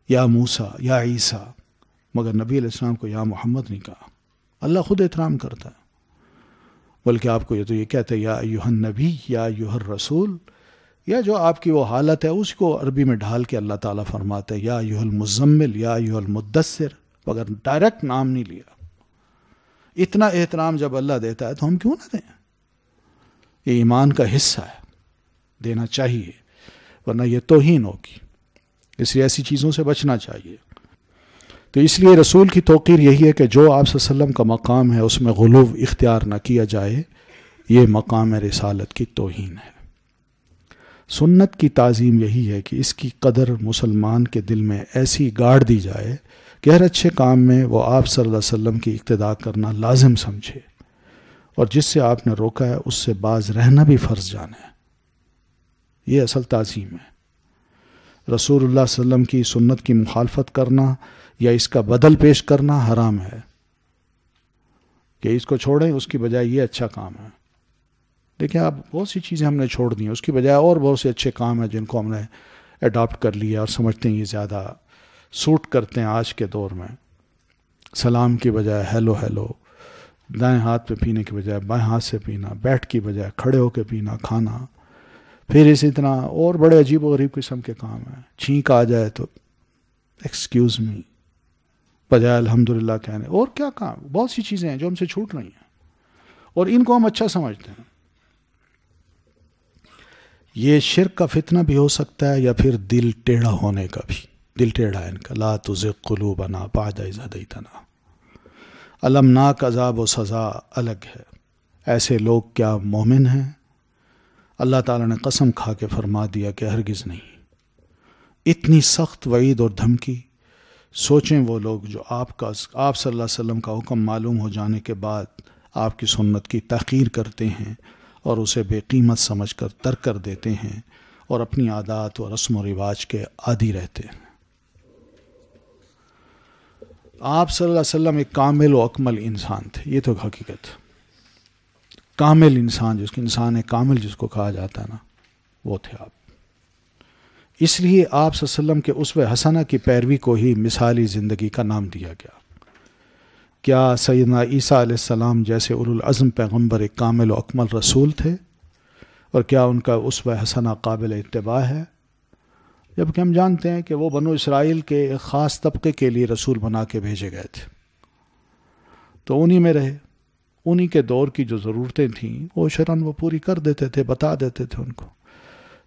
یا موسیٰ، یا عیسیٰ، مگر نبی علیہ السلام کو یا محمد نہیں کہا. اللہ خود احترام کرتا ہے، بلکہ آپ کو یہ تو یہ کہتے ہیں یا ایھا النبی، یا ایھا الرسول، یا جو آپ کی وہ حالت ہے اس کو عربی میں ڈھال کے اللہ تعالیٰ فرماتے ہیں یا ایھا المزمل، یا ایھا المدثر، مگر ڈائریکٹ نام نہیں لیا. اتنا احترام جب اللہ دیتا ہے تو ہم کیوں نہ دیں؟ یہ ایمان کا حصہ ہے، دینا چاہیے، ورنہ یہ توہین ہوگی. اس لیے ایسی چیزوں سے بچنا چاہیے. تو اس لیے رسول کی توقیر یہی ہے کہ جو آپ صلی اللہ علیہ وسلم کا مقام ہے اس میں غلو اختیار نہ کیا جائے. یہ مقام رسالت کی توہین ہے. سنت کی تعظیم یہی ہے کہ اس کی قدر مسلمان کے دل میں ایسی گاڑ دی جائے کہ ہر اچھے کام میں وہ آپ صلی اللہ علیہ وسلم کی اقتداء کرنا لازم سمجھے، اور جس سے آپ نے روکا ہے اس سے باز رہنا بھی فرض جانے. یہ اصل تعظیم ہے. رسول اللہ صلی اللہ علیہ وسلم کی سنت کی مخالفت کرنا یا اس کا بدل پیش کرنا حرام ہے، کہ اس کو چھوڑیں، اس کی بجائے یہ اچھا کام ہے. دیکھیں آپ، بہت سی چیزیں ہم نے چھوڑ دی ہیں، اس کی بجائے اور بہت سے اچھے کام ہیں جن کو ہم نے اڈاپٹ کر لیا اور سمجھتے ہیں یہ زیادہ سوٹ کرتے ہیں آج کے دور میں. سلام کی بجائے ہیلو ہیلو، دائیں ہاتھ پہ پینے کی بجائے بائیں ہاتھ سے پینا، بیٹھ کی بجائے کھڑے ہو کے پینا کھانا، پھر اسی طرح اور بڑے عجیب و غریب قسم کے کام ہیں. چھینک آ جائے تو ایکسکیوز می بجائے الحمدللہ کہنے. اور کیا کام، بہت سی چیزیں ہیں جو ہم سے چھوٹ رہی ہیں اور ان کو ہم اچھا سمجھتے ہیں. یہ شرک کا فتنہ بھی ہو سکتا ہے یا پھر دل ٹیڑھا ہونے کا بھی. دل ٹیڑھا ہے ان کا. لا تزغ قلوبنا بعد اذ ہدیتنا. المناک عذاب و سزا الگ ہے. ایسے لوگ کیا مومن ہیں؟ اللہ تعالیٰ نے قسم کھا کے فرما دیا کہ ہرگز نہیں. اتنی سخت وعید اور دھمکی. سوچیں وہ لوگ جو آپ صلی اللہ علیہ وسلم کا حکم معلوم ہو جانے کے بعد آپ کی سنت کی تحقیر کرتے ہیں اور اسے بے قیمت سمجھ کر ترک کر دیتے ہیں اور اپنی عادات و رسم و رواج کے عادی رہتے ہیں. آپ صلی اللہ علیہ وسلم ایک کامل و اکمل انسان تھے، یہ تو حقیقت. کامل انسان، جس کو انسان کامل جس کو کہا جاتا ہے نا، وہ تھے آپ. اس لیے آپ صلی اللہ علیہ وسلم کے اسوہ حسنہ کی پیروی کو ہی مثالی زندگی کا نام دیا گیا. کیا سیدنا عیسیٰ علیہ السلام جیسے اولوالعزم پیغمبر ایک کامل و اکمل رسول تھے؟ اور کیا ان کا اسوہ حسنہ قابل اتباع ہے؟ جبکہ ہم جانتے ہیں کہ وہ بنو اسرائیل کے ایک خاص طبقے کے لیے رسول بنا کے بھیجے گئے تھے، تو انہی میں رہے. انہی کے دور کی جو ضرورتیں تھیں وہ شرعاً وہ پوری کر دیتے تھے، بتا دیتے تھے ان کو.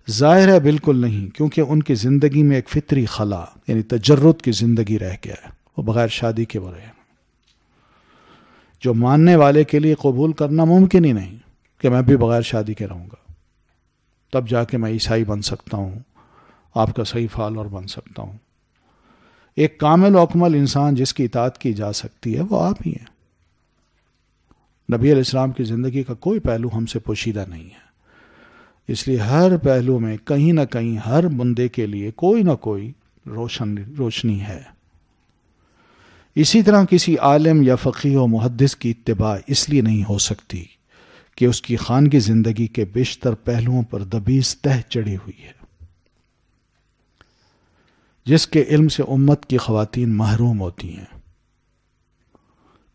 ظاہر ہے بالکل نہیں، کیونکہ ان کی زندگی میں ایک فطری خلا یعنی تجرد کی زندگی رہ گیا ہے. وہ بغیر شادی کے وہ رہے، جو ماننے والے کے لیے قبول کرنا ممکن ہی نہیں کہ میں بھی بغیر شادی کے رہوں گا، تب جا کے میں عیسائی بن سکتا ہوں، آپ کا صحیح فالوور بن سکتا ہوں. ایک کامل و اکمل انسان جس کی اطاعت کی جا سکتی ہے وہ آپ ہی ہیں. نبی علیہ السلام کی زندگی کا کوئی پہلو ہم سے پوشیدہ نہیں ہے، اس لیے ہر پہلو میں کہیں نہ کہیں ہر بندے کے لیے کوئی نہ کوئی روشنی ہے. اسی طرح کسی عالم یا فقیہ و محدث کی اتباع اس لیے نہیں ہو سکتی کہ اس کی خانگی زندگی کے بیشتر پہلوؤں پر دبیز تہ چڑھی ہوئی ہے، جس کے علم سے امت کی خواتین محروم ہوتی ہیں.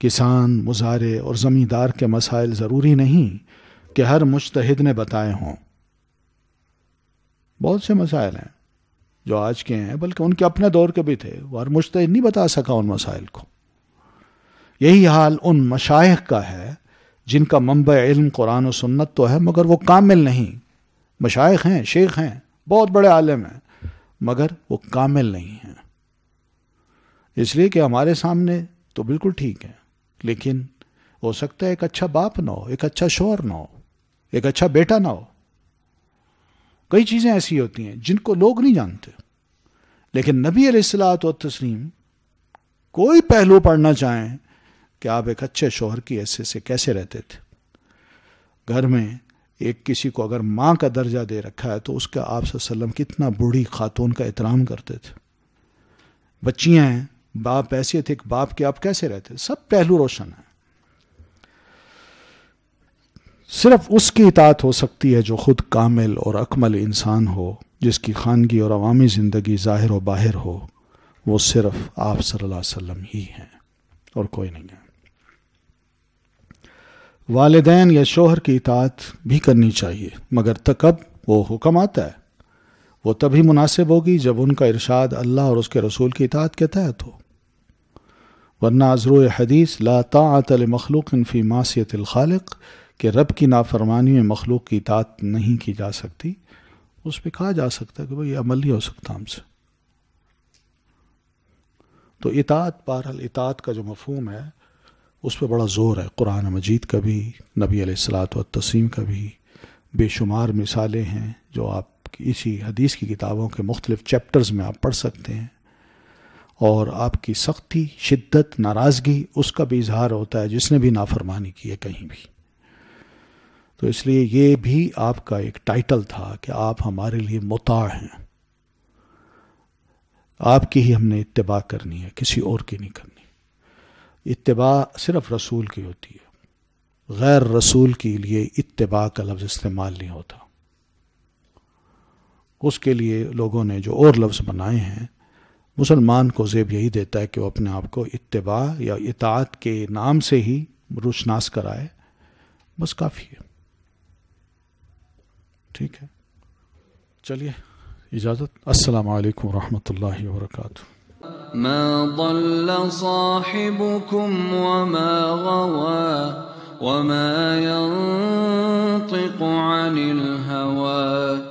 کسان، مزارع اور زمیندار کے مسائل ضروری نہیں کہ ہر مجتہد نے بتائے ہوں. بہت سے مسائل ہیں جو آج کے ہیں، بلکہ ان کے اپنے دور کے بھی تھے، وہ ہر مجتہد نہیں بتا سکا ان مسائل کو. یہی حال ان مشائخ کا ہے جن کا منبع علم قرآن و سنت تو ہے مگر وہ کامل نہیں. مشائخ ہیں، شیخ ہیں، بہت بڑے عالم ہیں، مگر وہ کامل نہیں ہیں. اس لیے کہ ہمارے سامنے تو بالکل ٹھیک ہے، لیکن ہو سکتا ہے ایک اچھا باپ نہ ہو، ایک اچھا شوہر نہ ہو، ایک اچھا بیٹا نہ ہو. کئی چیزیں ایسی ہوتی ہیں جن کو لوگ نہیں جانتے، لیکن نبی علیہ الصلوۃ والتسلیم کوئی پہلو پڑھنا چاہیں کہ آپ ایک اچھے شوہر کی حیثیت سے کیسے رہتے تھے. گھر میں ایک کسی کو اگر ماں کا درجہ دے رکھا ہے تو اس کا آپ صلی اللہ علیہ وسلم کتنا بوڑھی خاتون کا احترام کرتے تھے. بچیاں ہیں، باپ ایسے تھے کہ باپ کے آپ کیسے رہتے. سب پہلو روشن ہیں. صرف اس کی اطاعت ہو سکتی ہے جو خود کامل اور اکمل انسان ہو، جس کی خانگی اور عوامی زندگی ظاہر و باہر ہو. وہ صرف آپ صلی اللہ علیہ وسلم ہی ہیں اور کوئی نہیں ہے. والدین یا شوہر کی اطاعت بھی کرنی چاہیے، مگر کب وہ حکم آتا ہے وہ تبھی مناسب ہوگی جب ان کا ارشاد اللہ اور اس کے رسول کی اطاعت کے تحت ہو. ورنہ ازرو حدیث لا طاعت لمخلوق فی معصیت الخالق، کہ رب کی نافرمانی میں مخلوق کی اطاعت نہیں کی جا سکتی. اس پہ کہا جا سکتا ہے کہ بھئی یہ عمل نہیں ہو سکتا ہم سے. تو اطاعت، بہرحال اطاعت کا جو مفہوم ہے اس پہ بڑا زور ہے. قرآن مجید کا بھی، نبی علیہ الصلاۃ والتسلیم کا بھی. بے شمار مثالیں ہیں جو آپ اسی حدیث کی کتابوں کے مختلف چیپٹرز میں آپ پڑھ سکتے ہیں. اور آپ کی سختی، شدت، ناراضگی اس کا بھی اظہار ہوتا ہے جس نے بھی نافرمانی کی ہے کہیں بھی. تو اس لیے یہ بھی آپ کا ایک ٹائٹل تھا کہ آپ ہمارے لیے مطاع ہیں. آپ کی ہی ہم نے اتباع کرنی ہے، کسی اور کی نہیں کرنی. اتباع صرف رسول کی ہوتی ہے، غیر رسول کے لیے اتباع کا لفظ استعمال نہیں ہوتا. اس کے لیے لوگوں نے جو اور لفظ بنائے ہیں، مسلمان کو زیب یہی دیتا ہے کہ وہ اپنے آپ کو اتباع یا اطاعت کے نام سے ہی روشناس کرائے، بس کافی ہے. ٹھیک ہے، چلیے اجازت. السلام علیکم ورحمۃ اللہ وبرکاتہ. ما ضل صاحبكم وما غوى وما ينطق عن الهوى